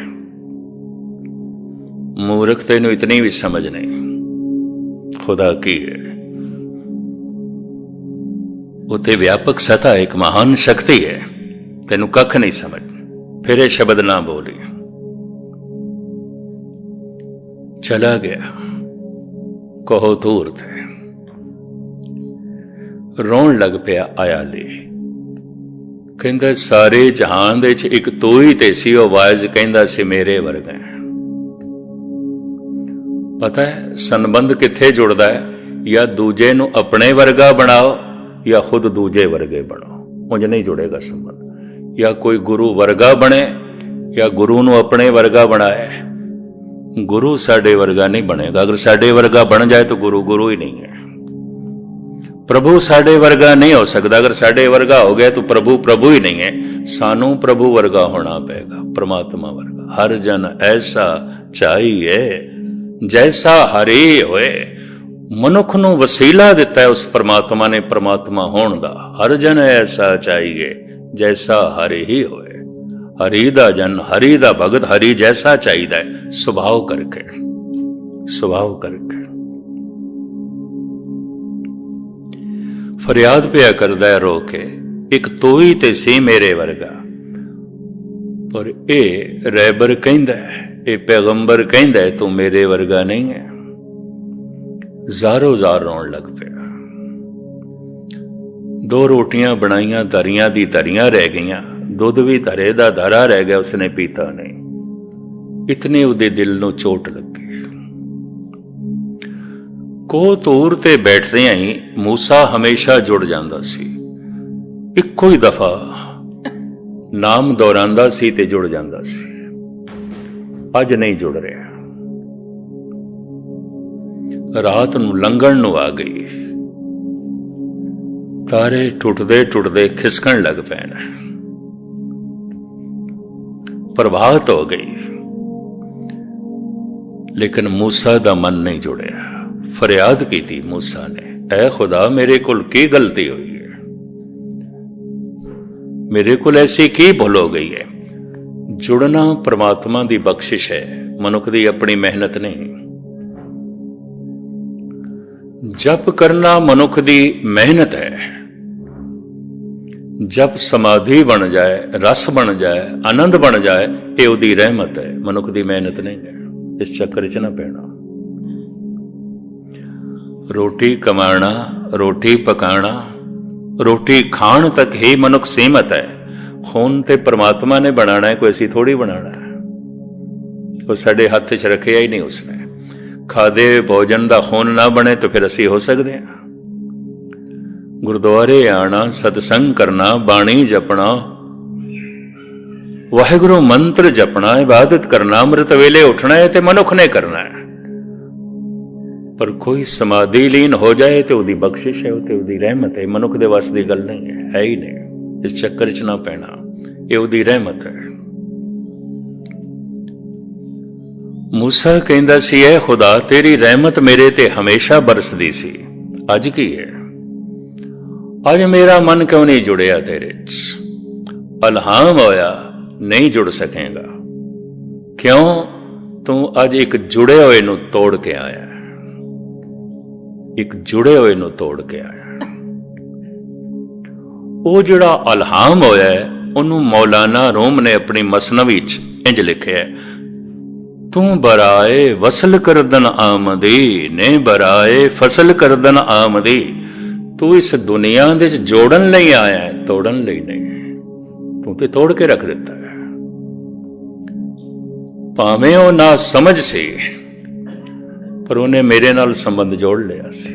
ਮੂਰਖ, ਤੈਨੂੰ ਇਤਨੀ ਵੀ ਸਮਝ ਨਹੀਂ ਖੁਦਾ ਕੀ ਹੈ। ਉੱਥੇ ਵਿਆਪਕ ਸਤਾ ਇੱਕ ਮਹਾਨ ਸ਼ਕਤੀ ਹੈ, ਤੈਨੂੰ ਕੱਖ ਨਹੀਂ ਸਮਝ। ਫਿਰ ਇਹ ਸ਼ਬਦ ਨਾ ਬੋਲੀ। ਚਲਾ ਗਿਆ ਕੋਹ ਤੂਰ ਤੇ, ਰੋਣ ਲੱਗ ਪਿਆ ਆਇਆ ਲਈ। ਕਹਿੰਦਾ ਸਾਰੇ ਜਹਾਨ ਦੇ ਵਿੱਚ ਇੱਕ ਤੂੰ ਹੀ ਤੇ ਸੀ। ਉਹ ਵਾਇਜ਼ ਕਹਿੰਦਾ ਸੀ ਮੇਰੇ ਵਰਗਾ। ਪਤਾ ਹੈ ਸੰਬੰਧ ਕਿੱਥੇ ਜੁੜਦਾ ਹੈ? ਜਾਂ ਦੂਜੇ ਨੂੰ ਆਪਣੇ ਵਰਗਾ ਬਣਾਓ ਜਾਂ ਖੁਦ ਦੂਜੇ ਵਰਗੇ ਬਣੋ, ਉਂਝ ਨਹੀਂ ਜੁੜੇਗਾ ਸੰਬੰਧ। ਜਾਂ ਕੋਈ ਗੁਰੂ ਵਰਗਾ ਬਣੇ ਜਾਂ ਗੁਰੂ ਨੂੰ ਆਪਣੇ ਵਰਗਾ ਬਣਾਏ। ਗੁਰੂ ਸਾਡੇ ਵਰਗਾ ਨਹੀਂ ਬਣੇਗਾ। ਅਗਰ ਸਾਡੇ ਵਰਗਾ ਬਣ ਜਾਏ ਤਾਂ ਗੁਰੂ ਗੁਰੂ ਹੀ ਨਹੀਂ ਹੈ। ਪ੍ਰਭੂ ਸਾਡੇ ਵਰਗਾ ਨਹੀਂ ਹੋ ਸਕਦਾ। ਅਗਰ ਸਾਡੇ ਵਰਗਾ ਹੋ ਗਿਆ ਤਾਂ ਪ੍ਰਭੂ ਪ੍ਰਭੂ ਹੀ ਨਹੀਂ ਹੈ। ਸਾਨੂੰ ਪ੍ਰਭੂ ਵਰਗਾ ਹੋਣਾ ਪਏਗਾ, ਪ੍ਰਮਾਤਮਾ ਵਰਗਾ। ਹਰ ਜਨ ਐਸਾ ਚਾਹੀਏ ਜੈਸਾ ਹਰੀ ਹੋਏ। ਮਨੁੱਖ ਨੂੰ ਵਸੀਲਾ ਦਿੱਤਾ ਹੈ ਉਸ ਪ੍ਰਮਾਤਮਾ ਨੇ ਪ੍ਰਮਾਤਮਾ ਹੋਣ ਦਾ। ਹਰ ਜਨ ਐਸਾ ਚਾਹੀਏ ਜੈਸਾ ਹਰੀ ਹੀ ਹੋਏ। ਹਰੀ ਦਾ ਜਨ, ਹਰੀ ਦਾ ਭਗਤ, ਹਰੀ ਜੈਸਾ ਚਾਹੀਦਾ ਹੈ, ਸੁਭਾਅ ਕਰਕੇ, ਸੁਭਾਅ ਕਰਕੇ। ਫਰਿਆਦ ਪਿਆ ਕਰਦਾ ਹੈ ਰੋ ਕੇ, ਇੱਕ ਤੂੰ ਹੀ ਤੇ ਸੀ ਮੇਰੇ ਵਰਗਾ। ਪਰ ਇਹ ਰਹਿਬਰ ਕਹਿੰਦਾ ਹੈ, ਇਹ ਪੈਗੰਬਰ ਕਹਿੰਦਾ ਹੈ ਤੂੰ ਮੇਰੇ ਵਰਗਾ ਨਹੀਂ ਹੈ। ਜ਼ਾਰੋ ਜ਼ਾਰ ਰੋਣ ਲੱਗ ਪਿਆ। 2 ਰੋਟੀਆਂ ਬਣਾਈਆਂ, ਧਰੀਆਂ ਦੀ ਧਰੀਆਂ ਰਹਿ ਗਈਆਂ। ਦੁੱਧ ਵੀ ਧਰੇ ਦਾ ਧਰਾ ਰਹਿ ਗਿਆ, ਉਸਨੇ ਪੀਤਾ ਨਹੀਂ। ਇਤਨੀ ਉਹਦੇ ਦਿਲ ਨੂੰ ਚੋਟ ਲੱਗੀ। ਕੋਹ ਤੂਰ ਤੇ ਬੈਠਦਿਆਂ ਹੀ ਮੂਸਾ ਹਮੇਸ਼ਾ ਜੁੜ ਜਾਂਦਾ ਸੀ। ਇੱਕੋ ਹੀ ਦਫਾ ਨਾਮ ਦੁਹਰਾਉਂਦਾ ਸੀ ਤੇ ਜੁੜ ਜਾਂਦਾ ਸੀ। ਅੱਜ ਨਹੀਂ ਜੁੜ ਰਿਹਾ। ਰਾਤ ਨੂੰ ਲੰਘਣ ਨੂੰ ਆ ਗਈ। ਤਾਰੇ ਟੁੱਟਦੇ ਟੁੱਟਦੇ ਖਿਸਕਣ ਲੱਗ ਪੈਣ। ਪ੍ਰਭਾਤ ਹੋ ਗਈ, ਲੇਕਿਨ ਮੂਸਾ ਦਾ ਮਨ ਨਹੀਂ ਜੁੜਿਆ। ਫਰਿਆਦ ਕੀਤੀ ਮੂਸਾ ਨੇ, ਐ ਖੁਦਾ ਮੇਰੇ ਕੋਲ ਕੀ ਗਲਤੀ ਹੋਈ ਹੈ? ਮੇਰੇ ਕੋਲ ਐਸੀ ਕੀ ਭੁੱਲ ਹੋ ਗਈ ਹੈ? ਜੁੜਨਾ ਪ੍ਰਮਾਤਮਾ ਦੀ ਬਖਸ਼ਿਸ਼ ਹੈ, ਮਨੁੱਖ ਦੀ ਆਪਣੀ ਮਿਹਨਤ ਨਹੀਂ। ਜਪ ਕਰਨਾ ਮਨੁੱਖ ਦੀ ਮਿਹਨਤ ਹੈ। ਜਪ ਸਮਾਧੀ ਬਣ ਜਾਏ, ਰਸ ਬਣ ਜਾਏ, ਆਨੰਦ ਬਣ ਜਾਏ, ਇਹ ਉਹਦੀ ਰਹਿਮਤ ਹੈ, ਮਨੁੱਖ ਦੀ ਮਿਹਨਤ ਨਹੀਂ ਹੈ। ਇਸ ਚੱਕਰ 'ਚ ਨਾ ਪੈਣਾ। ਰੋਟੀ ਕਮਾਣਾ, ਰੋਟੀ ਪਕਾਣਾ, ਰੋਟੀ ਖਾਣ ਤੱਕ ਹੀ ਮਨੁੱਖ ਸੀਮਤ ਹੈ। ਖੂਨ ਤੇ ਪ੍ਰਮਾਤਮਾ ਨੇ ਬਣਾਣਾ ਹੈ, ਕੋਈ ਅਸੀਂ ਥੋੜੀ ਬਣਾਣਾ ਹੈ। ਉਹ ਸਾਡੇ ਹੱਥ 'ਚ ਰੱਖਿਆ ਹੀ ਨਹੀਂ ਉਸਨੇ। ਖਾਦੇ ਭੋਜਨ ਦਾ ਖੂਨ ਨਾ ਬਣੇ ਤਾਂ ਫਿਰ ਅਸੀਂ ਹੋ ਸਕਦੇ ਹਾਂ? ਗੁਰਦੁਆਰੇ ਆਣਾ, ਸਤਸੰਗ ਕਰਨਾ, ਬਾਣੀ ਜਪਣਾ, ਵਾਹਿਗੁਰੂ ਮੰਤਰ ਜਪਣਾ, ਇਬਾਦਤ ਕਰਨਾ, ਅੰਮ੍ਰਿਤ ਵੇਲੇ ਉੱਠਣਾ ਹੈ ਤੇ ਮਨੁੱਖ ਨੇ ਕਰਨਾ ਹੈ। ਪਰ ਕੋਈ ਸਮਾਧੀ ਲੀਨ ਹੋ ਜਾਏ ਤੇ ਉਹਦੀ ਬਖਸ਼ਿਸ਼ ਹੈ, ਤੇ ਉਹਦੀ ਰਹਿਮਤ ਹੈ। ਮਨੁੱਖ ਦੇ ਵੱਸ ਦੀ ਗੱਲ ਨਹੀਂ ਹੈ, ਹੈ ਹੀ ਨਹੀਂ। ਇਸ ਚੱਕਰ 'ਚ ਨਾ ਪੈਣਾ, ਇਹ ਉਹਦੀ ਰਹਿਮਤ ਹੈ। ਮੂਸਾ ਕਹਿੰਦਾ ਸੀ, ਐ ਖੁਦਾ ਤੇਰੀ ਰਹਿਮਤ ਮੇਰੇ ਤੇ ਹਮੇਸ਼ਾ ਬਰਸਦੀ ਸੀ, ਅੱਜ ਕੀ ਹੈ? ਅੱਜ ਮੇਰਾ ਮਨ ਕਿਉਂ ਨਹੀਂ ਜੁੜਿਆ ਤੇਰੇ 'ਚ? ਅਲਹਾਮ ਹੋਇਆ, ਨਹੀਂ ਜੁੜ ਸਕੇਗਾ। ਕਿਉਂ? ਤੂੰ ਅੱਜ ਇੱਕ ਜੁੜੇ ਹੋਏ ਨੂੰ ਤੋੜ ਕੇ ਆਇਆ। ਇੱਕ ਜੁੜੇ ਹੋਏ ਨੂੰ ਤੋੜ ਕੇ ਆਇਆ। ਉਹ ਜਿਹੜਾ ਅਲਹਾਮ ਹੋਇਆ ਹੈ, ਉਹਨੂੰ ਮੌਲਾਨਾ ਰੂਮ ਨੇ ਆਪਣੀ ਮਸਨਵੀ 'ਚ ਇੰਜ ਲਿਖਿਆ, ਤੂੰ ਬਰਾਏ ਵਸਲ ਕਰਦਨ ਆਮਦੀ ਨੇ ਬਰਾਏ ਫਸਲ ਕਰਦਨ ਆਮਦੀ। ਤੂੰ ਇਸ ਦੁਨੀਆ ਦੇ ਵਿੱਚ ਜੋੜਨ ਲਈ ਆਇਆ ਹੈ, ਤੋੜਨ ਲਈ ਨਹੀਂ। ਤੂੰ ਤੇ ਤੋੜ ਕੇ ਰੱਖ ਦਿੱਤਾ ਹੈ। ਭਾਵੇਂ ਉਹ ਨਾ ਸਮਝ ਸੀ, ਪਰ ਉਹਨੇ ਮੇਰੇ ਨਾਲ ਸੰਬੰਧ ਜੋੜ ਲਿਆ ਸੀ।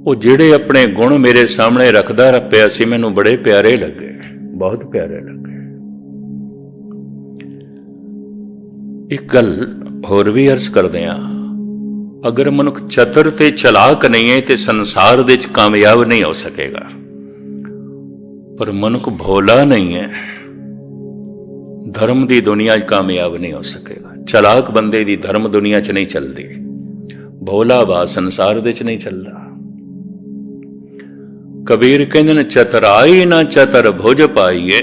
ਉਹ ਜਿਹੜੇ ਆਪਣੇ ਗੁਣ ਮੇਰੇ ਸਾਹਮਣੇ ਰੱਖਦਾ ਪਿਆ ਸੀ, ਮੈਨੂੰ ਬੜੇ ਪਿਆਰੇ ਲੱਗੇ, ਬਹੁਤ ਪਿਆਰੇ ਲੱਗੇ। ਇੱਕ ਗੱਲ ਹੋਰ ਵੀ ਅਰਜ਼ ਕਰਦੇ ਹਾਂ, ਅਗਰ ਮਨੁੱਖ ਚਤਰ ਤੇ ਚਲਾਕ ਨਹੀਂ ਹੈ ਤੇ ਸੰਸਾਰ ਦੇ ਵਿੱਚ ਕਾਮਯਾਬ ਨਹੀਂ ਹੋ ਸਕੇਗਾ। ਪਰ ਮਨੁੱਖ ਭੋਲਾ ਨਹੀਂ ਹੈ, ਧਰਮ ਦੀ ਦੁਨੀਆ 'ਚ ਕਾਮਯਾਬ ਨਹੀਂ ਹੋ ਸਕੇਗਾ। ਚਲਾਕ ਬੰਦੇ ਦੀ ਧਰਮ ਦੁਨੀਆ 'ਚ ਨਹੀਂ ਚੱਲਦੀ, ਭੋਲਾ ਬਾ ਸੰਸਾਰ ਦੇ 'ਚ ਨਹੀਂ ਚੱਲਦਾ। ਕਬੀਰ ਕਹਿੰਦੇ ਨੇ, ਚਤਰਾਈ ਨਾ ਚਤਰ ਭੁਜ ਪਾਈਏ,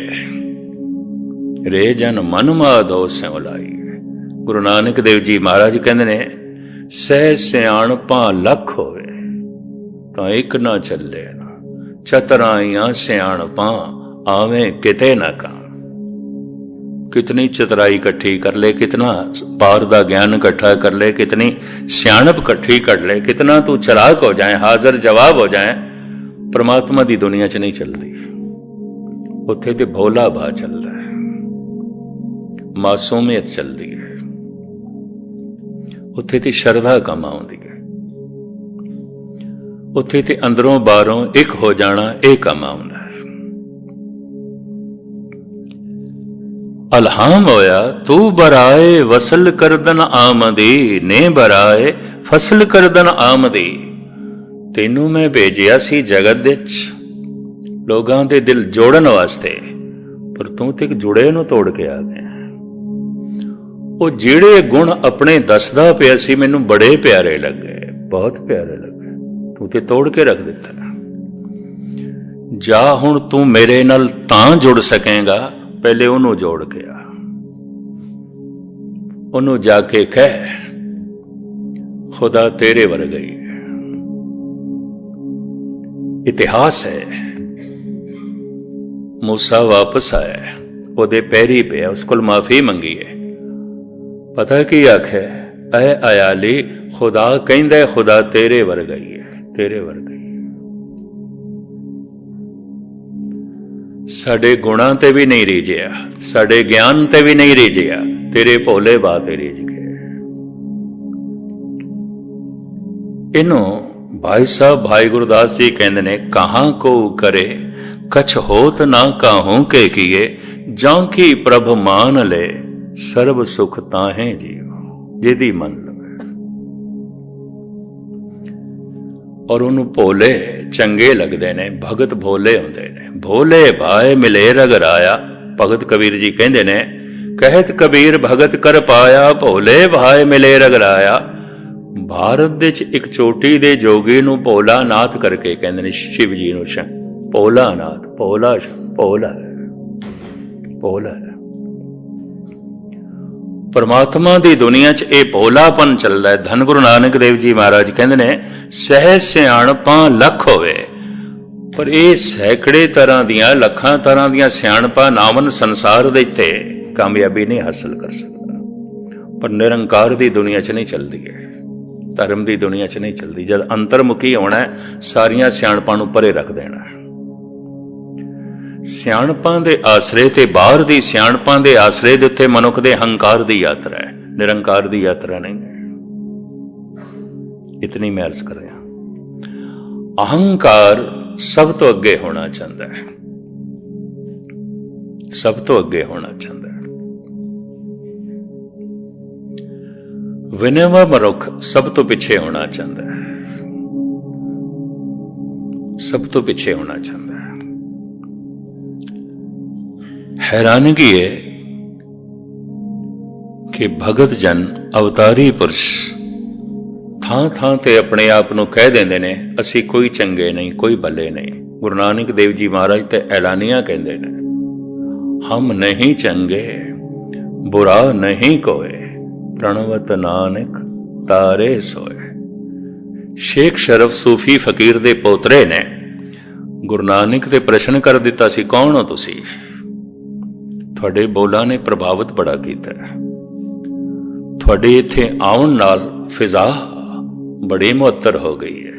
ਰੇ ਜਨ ਮਨ ਮਾਧੋ ਸਿਉ ਲਾਈਏ। ਗੁਰੂ ਨਾਨਕ ਦੇਵ ਜੀ ਮਹਾਰਾਜ ਕਹਿੰਦੇ ਨੇ, ਸਹਿ ਸਿਆਣਪਾਂ ਲੱਖ ਹੋਵੇ ਤਾਂ ਇੱਕ ਨਾ ਚੱਲੇ ਨਾ, ਚਤਰਾਈਆਂ ਸਿਆਣਪਾਂ ਆਵੇਂ ਕਿਤੇ ਨਾ ਕਾਂ। कितनी चतुराई इकट्ठी कर ले, कितना पार दा ज्ञान इकट्ठा कर ले, कितनी सियाणप इकट्ठी कर ले, कितना तू चलाक हो जाए, हाजिर जवाब हो जाए, परमात्मा दी दुनिया च नहीं चलती। उत्थे ते भोला भा चलता है, मासूमियत चलती है, उत्थे ते शरधा कम आउंदी है, उत्थे ते अंदरों बाहरों एक हो जाना यह कम आउंदा है। अलहाम होया तू बराए वसल करदन आमदी ने बराए फसल करदन आमदी। तेनू मैं भेजिया सी जगत विच लोगां दे दिल जोड़न वास्ते, पर तू ते जुड़े नूं तोड़ के आ गया। वो जिहड़े गुण अपने दसदा पिया सी मैनू बड़े प्यारे लगे, बहुत प्यारे लगे, तू ते तोड़ के रख दिता। जा हुण तू मेरे नाल तां जुड़ सकेगा, पहले ਉਹਨੂੰ जोड़ के आ, ਉਹਨੂੰ जाके कह खुदा तेरे वर्गई। इतिहास है, मूसा वापस आया, ਉਹਦੇ पैरी पे उसको माफी मंगी है। पता की आखे, ऐ अयाली खुदा कहंदा खुदा तेरे वर्गई है, तेरे वर्गई। साडे गुणां ते भी नहीं रीझिया, साडे ज्ञान ते भी नहीं रीझिया, तेरे भोले बा ते रीझ गए। इनू भाई साहब भाई गुरदास जी कहते ने, कहां को करे कछ होत ना काहूं के किए, जां की प्रभ मान ले सर्व सुख ताहें जीव। जिदी मन लवे और उन्होंने भोले चंगे लगते ने, भगत भोले होंदे ने। भोले भाए मिले रगराया, भगत कबीर जी कहते ने, कहत कबीर भगत कर पाया, भोले भाए मिले रगराया। भारत दे एक चोटी दे जोगी नूं भोला नाथ करके कहते ने, शिव जी नूं भोला नाथ, भोला भोला भोला। परमात्मा दी दुनिया च यह भोलापन चलता है। धन गुरु नानक देव जी महाराज कहते ने, सहज सियाणपां लख होवे, पर यह सैकड़े तरह दियां लखां तरह दियां सियाणपां नावन संसार दे ते कामयाबी नहीं हासिल कर सकता, पर निरंकार दी दुनिया च नहीं चलती है, धर्म दी दुनिया च नहीं चलती। जब अंतरमुखी होना है, सारियां सियाणपां नूं परे रख देना है। सियाणपां दे आसरे ते बाहर दी सियाणपां दे आसरे दे उत्ते मनुख दे हंकार दी यात्रा है, निरंकार दी यात्रा नहीं है। इतनी मैं अर्ज कर रहा। अहंकार सब तो अगे होना चाहता है, सब तो अगे होना चाहता है। विनम्र मनुख सब तो पीछे होना चाहता है, सब तो पीछे होना चाहता है। हैरानगी है कि भगत जन अवतारी पुरुष थां थां ते अपने आप नूं कह देंदे ने, असी कोई चंगे नहीं, कोई भले नहीं। गुरु नानक देव जी महाराज ते ऐलानिया कहंदे ने, हम नहीं चंगे बुरा नहीं कोय, प्रणवत नानक तारे सोए। शेख शरफ सूफी फकीर दे पोतरे ने ਗੁਰੂ ਨਾਨਕ ਤੇ ਪ੍ਰਸ਼ਨ ਕਰ ਦਿੱਤਾ ਸੀ, ਕੌਣ ਹੋ ਤੁਸੀਂ? ਤੁਹਾਡੇ ਬੋਲਾਂ ਨੇ ਪ੍ਰਭਾਵਿਤ ਬੜਾ ਕੀਤਾ। ਤੁਹਾਡੇ ਇੱਥੇ ਆਉਣ ਨਾਲ ਫਿਜ਼ਾ ਬੜੀ ਮੁਅੱਤਰ ਹੋ ਗਈ ਹੈ।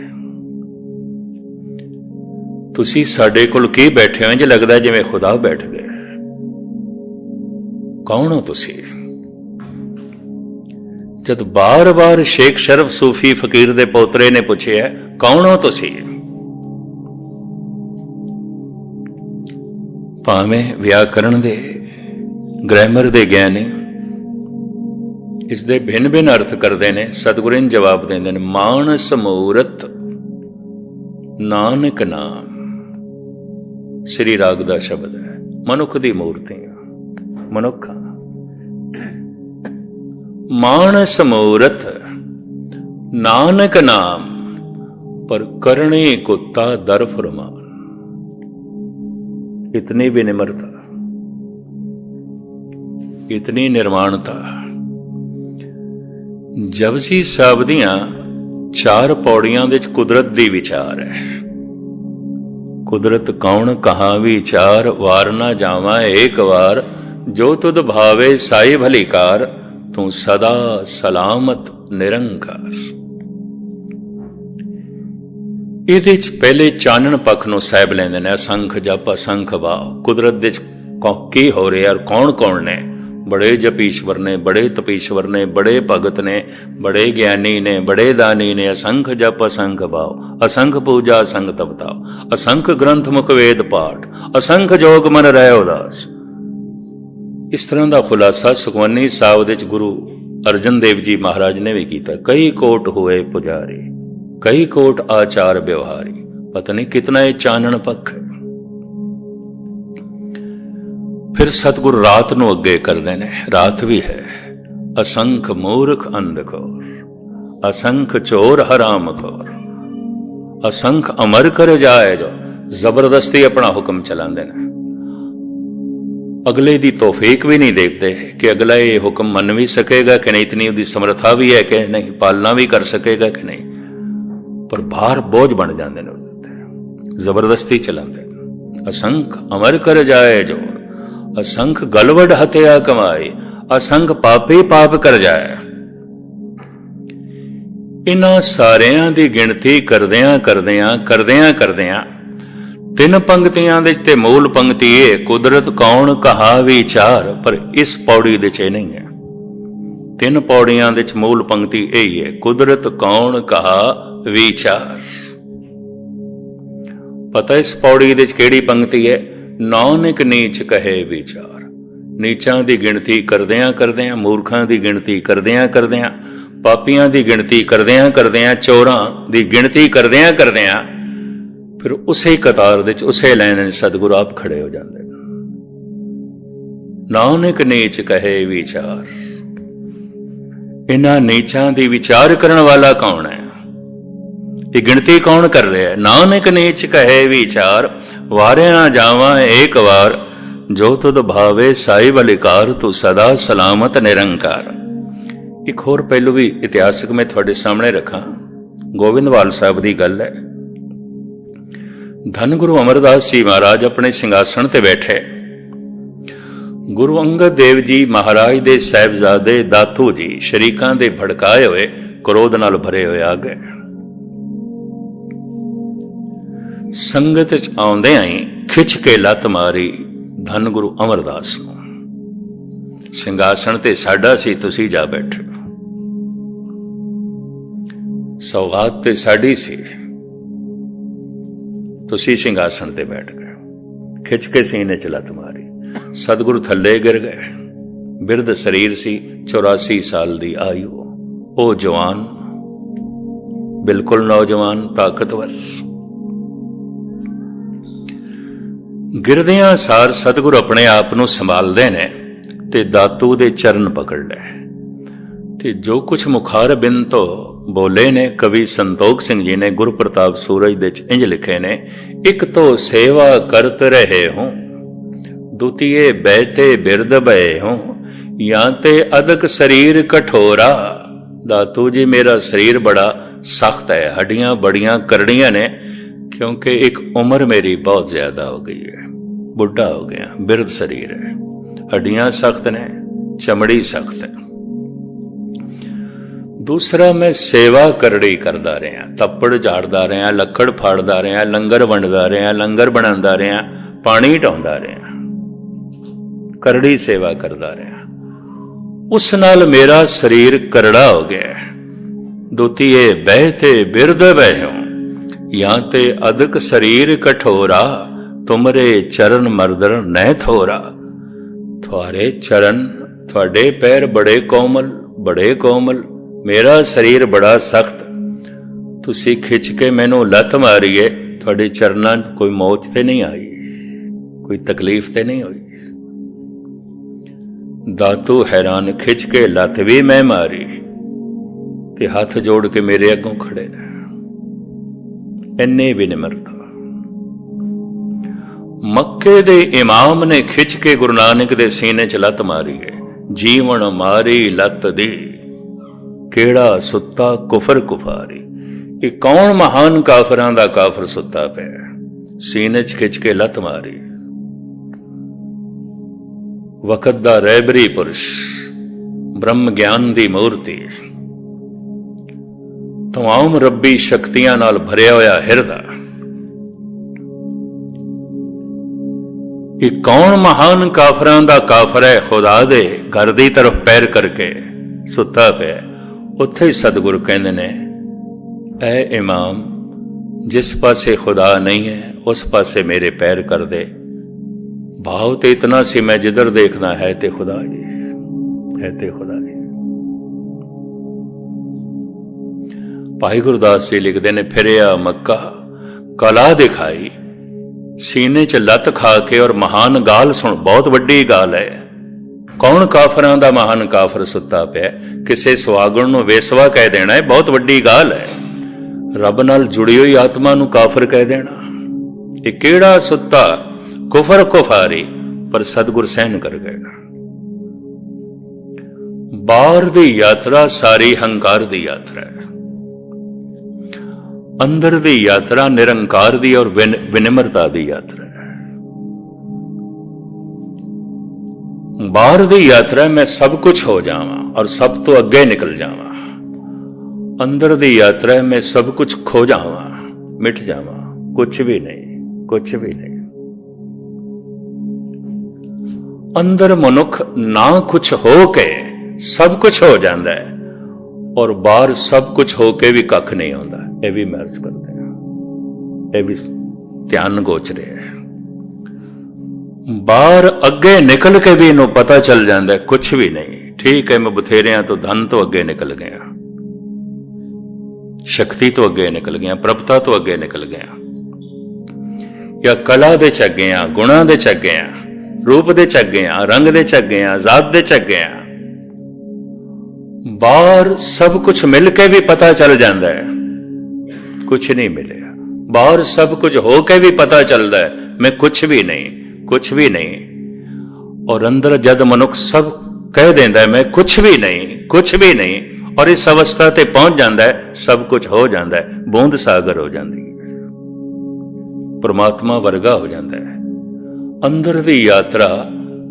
ਤੁਸੀਂ ਸਾਡੇ ਕੋਲ ਕੀ ਬੈਠੇ ਹੋ, ਇੰਜ ਲੱਗਦਾ ਜਿਵੇਂ ਖੁਦਾ ਬੈਠ ਗਏ। ਕੌਣ ਹੋ ਤੁਸੀਂ? ਜਦ ਬਾਰ-ਬਾਰ ਸ਼ੇਖ ਸ਼ਰਫ ਸੂਫੀ ਫਕੀਰ ਦੇ ਪੋਤਰੇ ਨੇ ਪੁੱਛਿਆ, ਕੌਣ ਹੋ ਤੁਸੀਂ? ਭਾਵੇਂ ਵਿਆਕਰਣ ਦੇ, ਗ੍ਰਾਮਰ ਦੇ ਗਿਆਨੀ ਇਸ ਦੇ ਭਿੰਨ ਭਿੰਨ ਅਰਥ ਕਰਦੇ ਨੇ, ਸਤਿਗੁਰੂ ਨੇ ਜਵਾਬ ਦਿੰਦੇ ਨੇ, ਮਾਨਸ ਮੂਰਤ ਨਾਨਕ ਨਾਮ। ਸ੍ਰੀ ਰਾਗ ਦਾ ਸ਼ਬਦ ਹੈ। ਮਨੁੱਖ ਦੀ ਮੂਰਤੀਆਂ, ਮਨੁੱਖ ਮਾਨਸ ਮੂਰਤ ਨਾਨਕ ਨਾਮ, ਪਰ ਕਰਣੇ ਕੁੱਤਾ ਦਰ ਫਰਮਾਨ। इतनी विनिम्रता, इतनी निर्माणता। जपजी साहिब दियां 4 पौड़ियां दे कुदरत दी विचार है। कुदरत कौन कहाँ विचार, वार ना जावा एक वार, जो तुद भावे साई भलीकार, तू सदा सलामत निरंकार। ਇਹਦੇ 'ਚ ਪਹਿਲੇ ਚਾਨਣ ਪੱਖ ਨੂੰ ਸਾਹਿਬ ਲੈਂਦੇ ਨੇ, ਅਸੰਖ ਜਪ ਅਸੰਖ ਵਾਹ। ਕੁਦਰਤ ਦੇ 'ਚ ਕੀ ਹੋ ਰਿਹਾ, ਕੌਣ ਕੌਣ ਨੇ? ਬੜੇ ਜਪੀਸ਼ਵਰ ਨੇ, ਬੜੇ ਤਪੀਸ਼ਵਰ ਨੇ, ਬੜੇ ਭਗਤ ਨੇ, ਬੜੇ ਗਿਆਨੀ ਨੇ, ਬੜੇ ਦਾਨੀ ਨੇ। ਅਸੰਖ ਜਪ ਅਸੰਖ ਭਾਵ, ਅਸੰਖ ਪੂਜਾ ਅਸੰਖ ਤਪਤਾ, ਅਸੰਖ ਗ੍ਰੰਥ ਮੁਖ ਵੇਦ ਪਾਠ, ਅਸੰਖ ਜੋਗ ਮਨ ਰਹਿ ਉਦਾਸ। ਇਸ ਤਰ੍ਹਾਂ ਦਾ ਖੁਲਾਸਾ ਸੁਖਮਨੀ ਸਾਹਿਬ ਦੇ 'ਚ ਗੁਰੂ ਅਰਜਨ ਦੇਵ ਜੀ ਮਹਾਰਾਜ ਨੇ ਵੀ ਕੀਤਾ। ਕਈ ਕੋਟ ਹੋਏ ਪੁਜਾਰੀ, कई कोट आचार व्यवहारी। पता नहीं कितना ये चानन पक्ष है। फिर सतगुरु रात नूं अगे करदे ने, रात भी है। असंख मूर्ख अंधखोर, असंख चोर हराम खोर, असंख अमर कर जाए जो जबरदस्ती अपना हुक्म चलाते हैं। अगले की तौफीक भी नहीं देखते कि अगला ये हुक्म मन भी सकेगा कि नहीं, इतनी उसकी समर्था भी है कि नहीं, पालना भी कर सकेगा कि नहीं, पर भार बोझ बन जाते हैं, जबरदस्ती चलाते। असंख अमर कर जाए जोर, असंख गलवड हत्या कमाई, असंख पापी पाप कर जाए। इन्हां सारियां दी गिणती करदियां करदियां करदियां करदियां 3 पंक्तियां दे ते मूल पंक्ति है, कुदरत कौन कहा विचार, पर इस पौड़ी दे च नहीं है। 3 पौड़ियां दे च मूल पंक्ति यही है, कुदरत कौन कहा विचार। पता इस पौड़ी दे केड़ी पंक्ति है? नानक नीच कहे विचार। नीचां दी गिणती करदियां करदियां, मूर्खां दी गिणती करदियां करदियां, पापियां दी गिणती करदियां करदियां, चोरां दी गिणती करदियां करदियां, फिर उसे कतार दे उसे लाइन सतगुरु आप खड़े हो जाते। नानक नीच कहे विचार। इन्हां नीचां दी विचार करने वाला कौन है? ये गिणती कौन कर रहा है? नानक नीच कहे विचार, वारे ना जावा एक वार, जो तुद भावे साई बलिकार, तू सदा सलामत निरंकार। एक होर पहलू भी इतिहासक मैं थोड़े सामने रखा। गोविंदवाल साहब की गल है। धन गुरु अमरदास जी महाराज अपने सिंघासन ते बैठे, गुरु अंगद देव जी महाराज दे साहिबजादे दातू जी शरीकां दे भड़काए हुए क्रोध नाल भरे हुए आ गए। संगत आउंदे आई खिच के लत मारी धन गुरु अमरदास नूं। सिंघासन ते साडा सी, तुसी जा बैठे। सौगात ते साडी सी, तुसी सिंघासन ते बैठ गए। खिच के सीने च लत मारी, सतगुरु थल्ले गिर गए। बिरध शरीर सी, 84 साल दी आयु। ओ जवान, बिल्कुल नौजवान, ताकतवर। गिरदियां सार सतगुरु अपने आप नूं संभालदे ने ते दातू दे चरण पकड़ ले। ते जो कुछ मुखार बिन तो बोले ने कवि संतोख सिंह जी ने गुरु प्रताप सूरज दे इंज लिखे ने, एक तो सेवा करत रहे हूं, द्वितीय बैते बिरद बहे हूं, या ते अदक शरीर कठोरा। दातू जी मेरा शरीर बड़ा सख्त है, हड्डियां बड़ियां करड़ियां ने, क्योंकि एक उम्र मेरी बहुत ज्यादा हो गई है, बुढ़ा हो गया, बिरध शरीर है, हड्डियां सख्त ने, चमड़ी सख्त है। दूसरा मैं सेवा करड़ी करदा रहा, तप्पड़ झाड़दा रहा, लक्कड़ फाड़दा रहा, लंगर वंडदा रहा, लंगर बनांदा रहा, पानी ढाउंदा रहा, करड़ी सेवा करदा रहा। उस नाल मेरा शरीर करड़ा हो गया। दुतिए बहते बिरद बहूं, या ते अदक शरीर कठोरा, तुमरे चरण मर्दर न थोरा। थोड़े चरण, थोड़े पैर बड़े कोमल, बड़े कोमल, मेरा शरीर बड़ा सख्त, तुसी खिंच के मैनू लत मारी है, थोड़े चरणा कोई मौत ते नहीं आई, कोई तकलीफ ते नहीं हुई। दातू हैरान, खिंच के लत भी मैं मारी, ते हाथ जोड़ के मेरे अगों खड़े, इन्नी विनम्रता। मक्के दे इमाम ने खिंच के गुरु नानक दे सीने च लत मारी है, जीवन मारी लत दी, केड़ा सुत्ता कुफर कुफारी। ये कौन महान काफरां दा काफर सुत्ता पिया, सीने च खिंच के लत मारी। वक़्त दा रहबरी पुरुष, ब्रह्म ज्ञान दी मूर्ति, तमाम रब्बी शक्तियां नाल भरिया होया हिरदा। ये कौन महान काफरां दा काफर है, खुदा दे घर दी तरफ पैर करके सुता पिया। उत्थे ही सतगुरु कहंदे ने, ऐ इमाम, जिस पासे खुदा नहीं है उस पासे मेरे पैर कर दे। भाव तो इतना सी, मैं जिधर देखना है ते खुदा ही है, ते खुदा ही। भाई गुरदास जी लिखते ने, फिरिया मक्का कला दिखाई, सीने च लत खा के और महान गाल सुन। बहुत वड्डी गाल है। कौन काफरां दा महान काफर सुता पिया, किसे सुहागण नूं वेसवा कह देना है, बहुत वड्डी गाल है। रब नाल जुड़ी हुई आत्मा नूं काफर कह देना, ये केड़ा सुता कुफर कुफारी। पर सतगुर सहन कर गए। बाहर दी यात्रा सारी हंकार दी यात्रा है, अंदर दी यात्रा निरंकार दी और विनम्रता दी यात्रा है। बाहर दी यात्रा मैं सब कुछ हो जावां और सब तो अगे निकल जावां, अंदर दी यात्रा मैं सब कुछ खो जावां, मिट जावां, कुछ भी नहीं, कुछ भी नहीं। अंदर मनुख ना कुछ हो के सब कुछ हो जाता है, और बाहर सब कुछ हो के भी कख नहीं होता। यह भी महसूस करते हैं, यह भी ध्यान गोचरे है। बाहर अगे निकल के भी इन्हों पता चल जाता है कुछ भी नहीं। ठीक है, मैं बथेरिया तो धन तो अगे निकल गया, शक्ति तो अगे निकल गया, प्रभुता तो अगे निकल गया, या कला दे च गया, गुणा दे च गया, रूप दे च गया, रंग दे च गया, जात दे च गया। बाहर सब कुछ मिलके भी पता चल जाता है कुछ नहीं मिले। बाहर सब कुछ होके भी पता चलता है मैं कुछ भी नहीं, कुछ भी नहीं। और अंदर जद मनुख सब कह देता है मैं कुछ भी नहीं, कुछ भी नहीं, और इस अवस्था ते पहुंच जाता है सब कुछ हो जाता है, बूंद सागर हो जाती है, परमात्मा वर्गा हो जाता है। अंदर दी यात्रा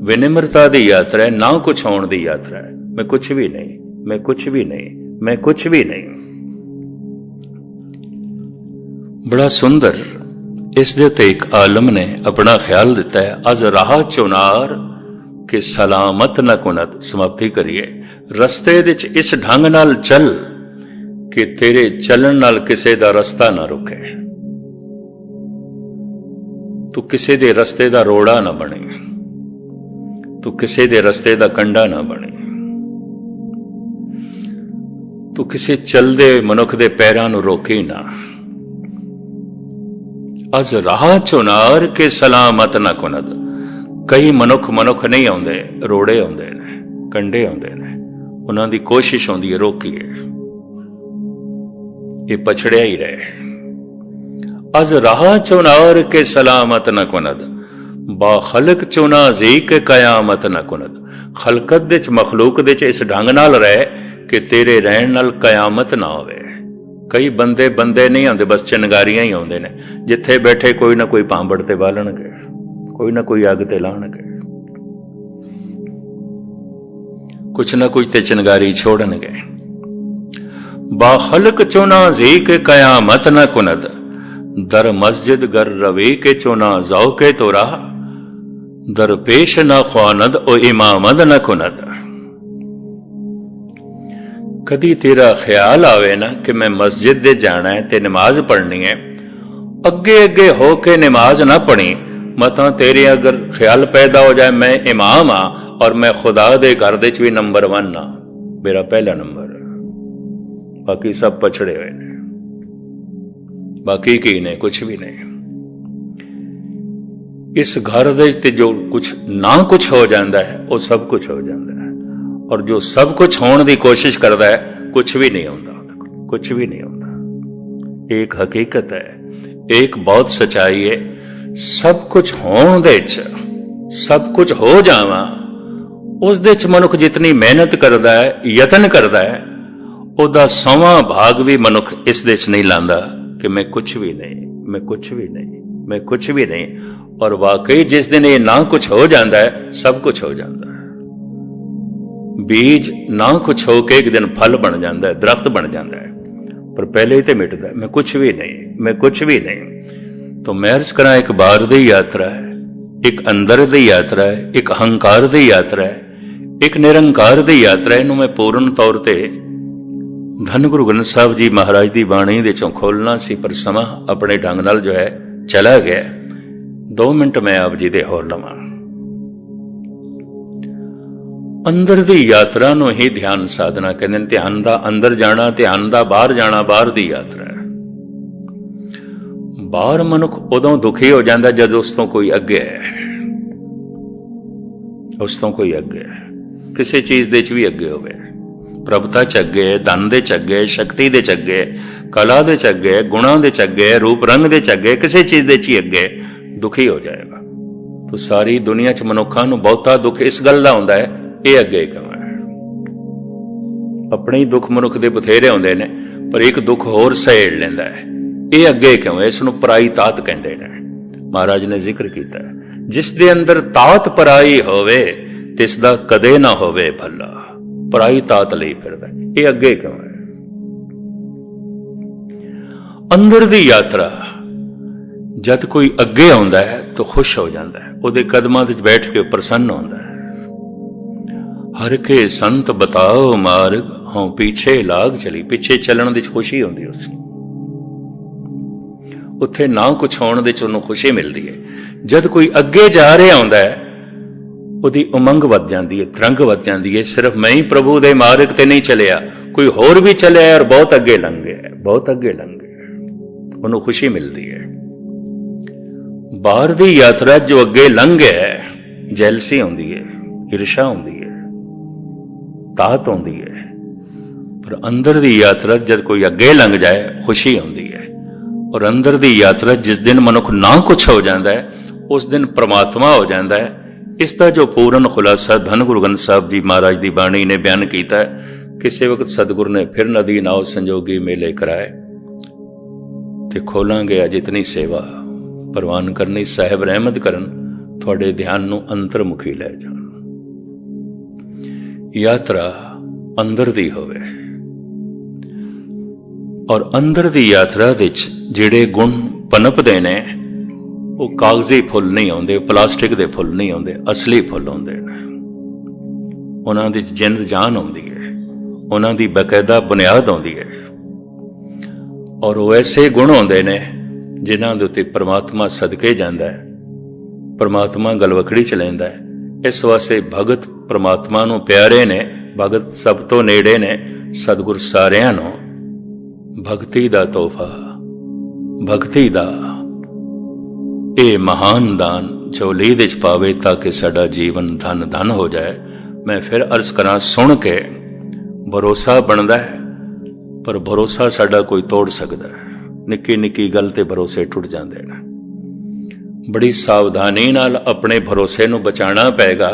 विनम्रता दी यात्रा है, ना कुछ होने दी यात्रा है। मैं कुछ भी नहीं, मैं कुछ भी नहीं, मैं कुछ भी नहीं। बड़ा सुंदर इस दे ते एक आलम ने अपना ख्याल दिता है। अज राह चुनार के सलामत न कुनत। समाप्ति करिए। रस्ते दे च इस ढंग नाल चल कि तेरे चलन नाल किसे दा रस्ता ना रुके, तू किसे दे रस्ते दा रोड़ा ना बने, तू किसे दे रस्ते दा कंडा ना बने, तू किसी चलदे मनुख दे पैरां नूं रोकी ना। अज राह चुनार के सलामत ना कुनद। कई मनुख नहीं आउंदे, रोड़े आउंदे ने, कंडे आउंदे ने, उन्हां दी कोशिश होंदी है रोकीए, ये पछड़िया ही रहे। अज राह चुनार के सलामत न कुनद, बा खलक चुना जी के कयामत न कुनद। खलकत दे च मखलूक दे च इस ढंग नाल रहे कि तेरे रहन नाल कयामत ना होवे, कई बंदे बंदे नहीं आते, बस चिनगारियां ही आते ने। जिथे बैठे कोई ना कोई भांबड़ ते बालणगे, कोई ना कोई अग ते लाणगे, कुछ ना कुछ ते चिनगारी छोड़नगे। बाखलक चोना जी के कयामत न कुनद, दर मस्जिद गर रवी के चोना जाओ के तोरा, दर पेश न ख्वानद ओ इमामद न कुनद। कदी तेरा ख्याल आवे ना कि मैं मस्जिद दे जाना है ते नमाज पढ़नी है, अगे अगे हो के नमाज ना पढ़ी, मतां तेरे अगर ख्याल पैदा हो जाए मैं इमाम हाँ और मैं खुदा दे घर दे भी नंबर 1 हाँ, मेरा पहला नंबर, बाकी सब पछड़े हुए ने, बाकी की ने कुछ भी नहीं। इस घर दे जो कुछ ना कुछ हो जाता है वो सब कुछ हो जाता है, और जो सब कुछ होने की कोशिश करता है कुछ भी नहीं होता, कुछ भी नहीं होता। एक हकीकत है, एक बहुत सच्चाई है, सब कुछ होने दे च, सब कुछ हो जावा उस दे च मनुख जितनी मेहनत करता है, यतन करता है, उदा सवा भाग भी मनुख इस दे च नहीं लांदा कि मैं कुछ भी नहीं, मैं कुछ भी नहीं, मैं कुछ भी नहीं। और वाकई जिस दिन ये ना कुछ हो जाता है सब कुछ हो जाता है। बीज ना कुछ हो के एक दिन फल बन जाता है, दरख्त बन जाता है, पर पहले ही तो मिटता है, मैं कुछ भी नहीं, मैं कुछ भी नहीं। तो मैं अर्ज करा, एक बाहर दी यात्रा है, एक अंदर दी यात्रा है, एक अहंकार दी यात्रा है, एक निरंकार दी यात्रा है। इनू मैं पूर्ण तौर पर धन गुरु ग्रंथ साहब जी महाराज की बाणी दे चों खोलना सी, पर समा अपने ढंग नाल जो है चला गया। 2 मिनट मैं आप जी दे होर लवां। अंदर दी यात्रा नूं ही ध्यान साधना कहंदे ने। ध्यान दा अंदर जाना, ध्यान दा बाहर जाना, बाहर दी यात्रा है। बाहर मनुख उदों दुखी हो जाता जब उस तो कोई अगे है, उस तो कोई अगे है, किसी चीज दे च भी अगे होवे, प्रभुता च अगे, धन दे च अगे, शक्ति दे च अगे, कला दे च अगे, गुणा दे च अगे, रूप रंग दे च अगे, किसी चीज दे च ही अगे, दुखी हो जाएगा। तो सारी दुनिया च मनुखा नूं बहुता दुख इस गल दा हुंदा है, ये अगे क्यों है। अपने ही दुख मनुख दे बथेरे हुंदे ने, पर एक दुख होर सहेड़ लैंदा है, ये अगे क्यों है। इसनूं पराई तात कहंदे ने। महाराज ने जिक्र कीता है, जिस दे अंदर तात पराई होवे तिस दा कदे ना होवे भला। पराई तात लई फिरदा, ये अगे क्यों है। अंदर दी यात्रा जद कोई अगे आउंदा है तो खुश हो जाता है, उहदे कदमां विच बैठ के प्रसन्न होंदा है। हर के संत बताओ मार्ग, हों पीछे लाग चली। पीछे चलण दी खुशी होंदी उसनूं, उत्थे ना कुछ होण दे च उहनूं खुशी मिलदी है। जद कोई अगे जा रहा हुंदा है उहदी उमंग वध जांदी है, तरंग वध जांदी है। सिर्फ मैं ही प्रभु दे मार्ग ते नहीं चलिया, कोई होर भी चलिया और बहुत अगे लंघ गया, बहुत अगे लंघ गया, उहनूं खुशी मिलदी है। बाहर दी यात्रा जो अगे लंघ गया, जैलसी होंदी है, ईर्षा होंदी है, तात होंदी है। पर अंदर दी यात्रा जब कोई अगे लंघ जाए खुशी होंदी है। और अंदर दी यात्रा जिस दिन मनुख ना कुछ हो जाता है उस दिन परमात्मा हो जाता है। इसका जो पूर्ण खुलासा धन गुरु ग्रंथ साहब जी महाराज की बाणी ने बयान किया है। किसी वक्त सतगुरु ने फिर नदी नाव संजोगी मेले कराए ते खोलांगे अज इतनी सेवा प्रवान करनी। साहिब रहमत करन थोड़े ध्यान नूं अंतरमुखी लै जाण। यात्रा अंदर दी होवे और अंदर दी यात्रा विच जिहड़े गुण पनपदे ने वो कागजी फुल नहीं आउंदे, प्लास्टिक दे फुल नहीं आउंदे, असली फुल आउंदे ने। उन्हां दी जिंद जान आउंदी है, उन्हां दी बकायदा बुनियाद आउंदी है और वो ऐसे गुण आउंदे ने जिन्हां दे उत्ते परमात्मा सदके जांदा है, परमात्मा गलवकड़ी च लैंदा है। इस वास्ते भगत परमात्मा नूं प्यारे ने, भगत सब तो नेड़े ने। सतगुर सारियां नूं भगती दा तोहफा, भगती दा ये महान दान झोली दे च पावे ताकि साडा जीवन धन धन हो जाए। मैं फिर अर्ज करा, सुन के भरोसा बनता है पर भरोसा साडा कोई तोड़ सकता है। निक्की निक्की गल ते भरोसे टुट जाते हैं। बड़ी सावधानी नाल अपने भरोसे नूं बचाना पेगा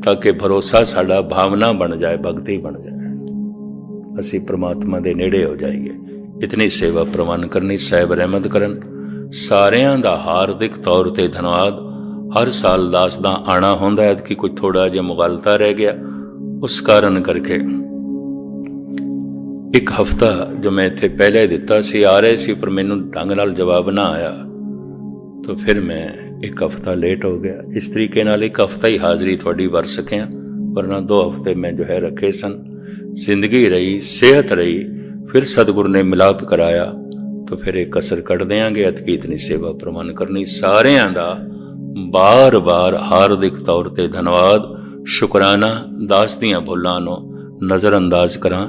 ताकि भरोसा साडा भावना बन जाए, भगती बन जाए, असी परमात्मा दे नेड़े हो जाइए। इतनी सेवा प्रवान करनी। साहिब रहमत करन। सारिਆਂ ਦਾ ਹਾਰਦਿਕ ਤੌਰ ਤੇ ਧੰਨਵਾਦ। हर साल दास ਦਾ ਆਣਾ ਹੁੰਦਾ ਹੈ ਕਿ ਕੋਈ ਥੋੜਾ ਜਿਹਾ ਮੁਗਾਲਤਾ ਰਹਿ ਗਿਆ, ਉਸ ਕਾਰਨ ਕਰਕੇ ਇੱਕ ਹਫਤਾ ਜੋ ਮੈਂ ਇੱਥੇ ਪਹਿਲੇ ਦਿੱਤਾ ਸੀ ਆ ਰਹੇ ਸੀ, ਪਰ ਮੈਨੂੰ ਢੰਗ ਨਾਲ ਜਵਾਬ ਨਾ ਆਇਆ, ਤਾਂ ਫਿਰ ਮੈਂ ਇੱਕ ਹਫਤਾ ਲੇਟ ਹੋ ਗਿਆ। ਇਸ ਤਰੀਕੇ ਨਾਲ ਇੱਕ ਹਫਤਾ ਹੀ ਹਾਜ਼ਰੀ ਤੁਹਾਡੀ ਵਰ ਸਕਿਆ, ਵਰਨਾ 2 ਹਫ਼ਤੇ ਮੈਂ ਜੋ ਹੈ ਰੱਖੇ ਸਨ। ਜ਼ਿੰਦਗੀ ਰਹੀ, ਸਿਹਤ ਰਹੀ, ਫਿਰ ਸਤਿਗੁਰੂ ਨੇ ਮਿਲਾਪ ਕਰਾਇਆ, ਤਾਂ ਫਿਰ ਇਹ ਕਸਰ ਕੱਢ ਦਿਆਂਗੇ। ਅਤਕੀ ਇਤਨੀ ਸੇਵਾ ਪ੍ਰਵਾਨ ਕਰਨੀ। ਸਾਰਿਆਂ ਦਾ ਬਾਰ-ਬਾਰ ਹਾਰਦਿਕ ਤੌਰ ਤੇ ਧੰਨਵਾਦ, ਸ਼ੁਕਰਾਨਾ। ਦਾਸ ਦੀਆਂ ਭੁੱਲਾਂ ਨੂੰ ਨਜ਼ਰ ਅੰਦਾਜ਼ ਕਰਾਂ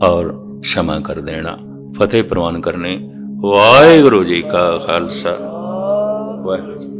ਔਰ क्षमा कर देना। फतेह प्रवान करने। वाहिगुरू जी का खालसा, वाहिगुरू।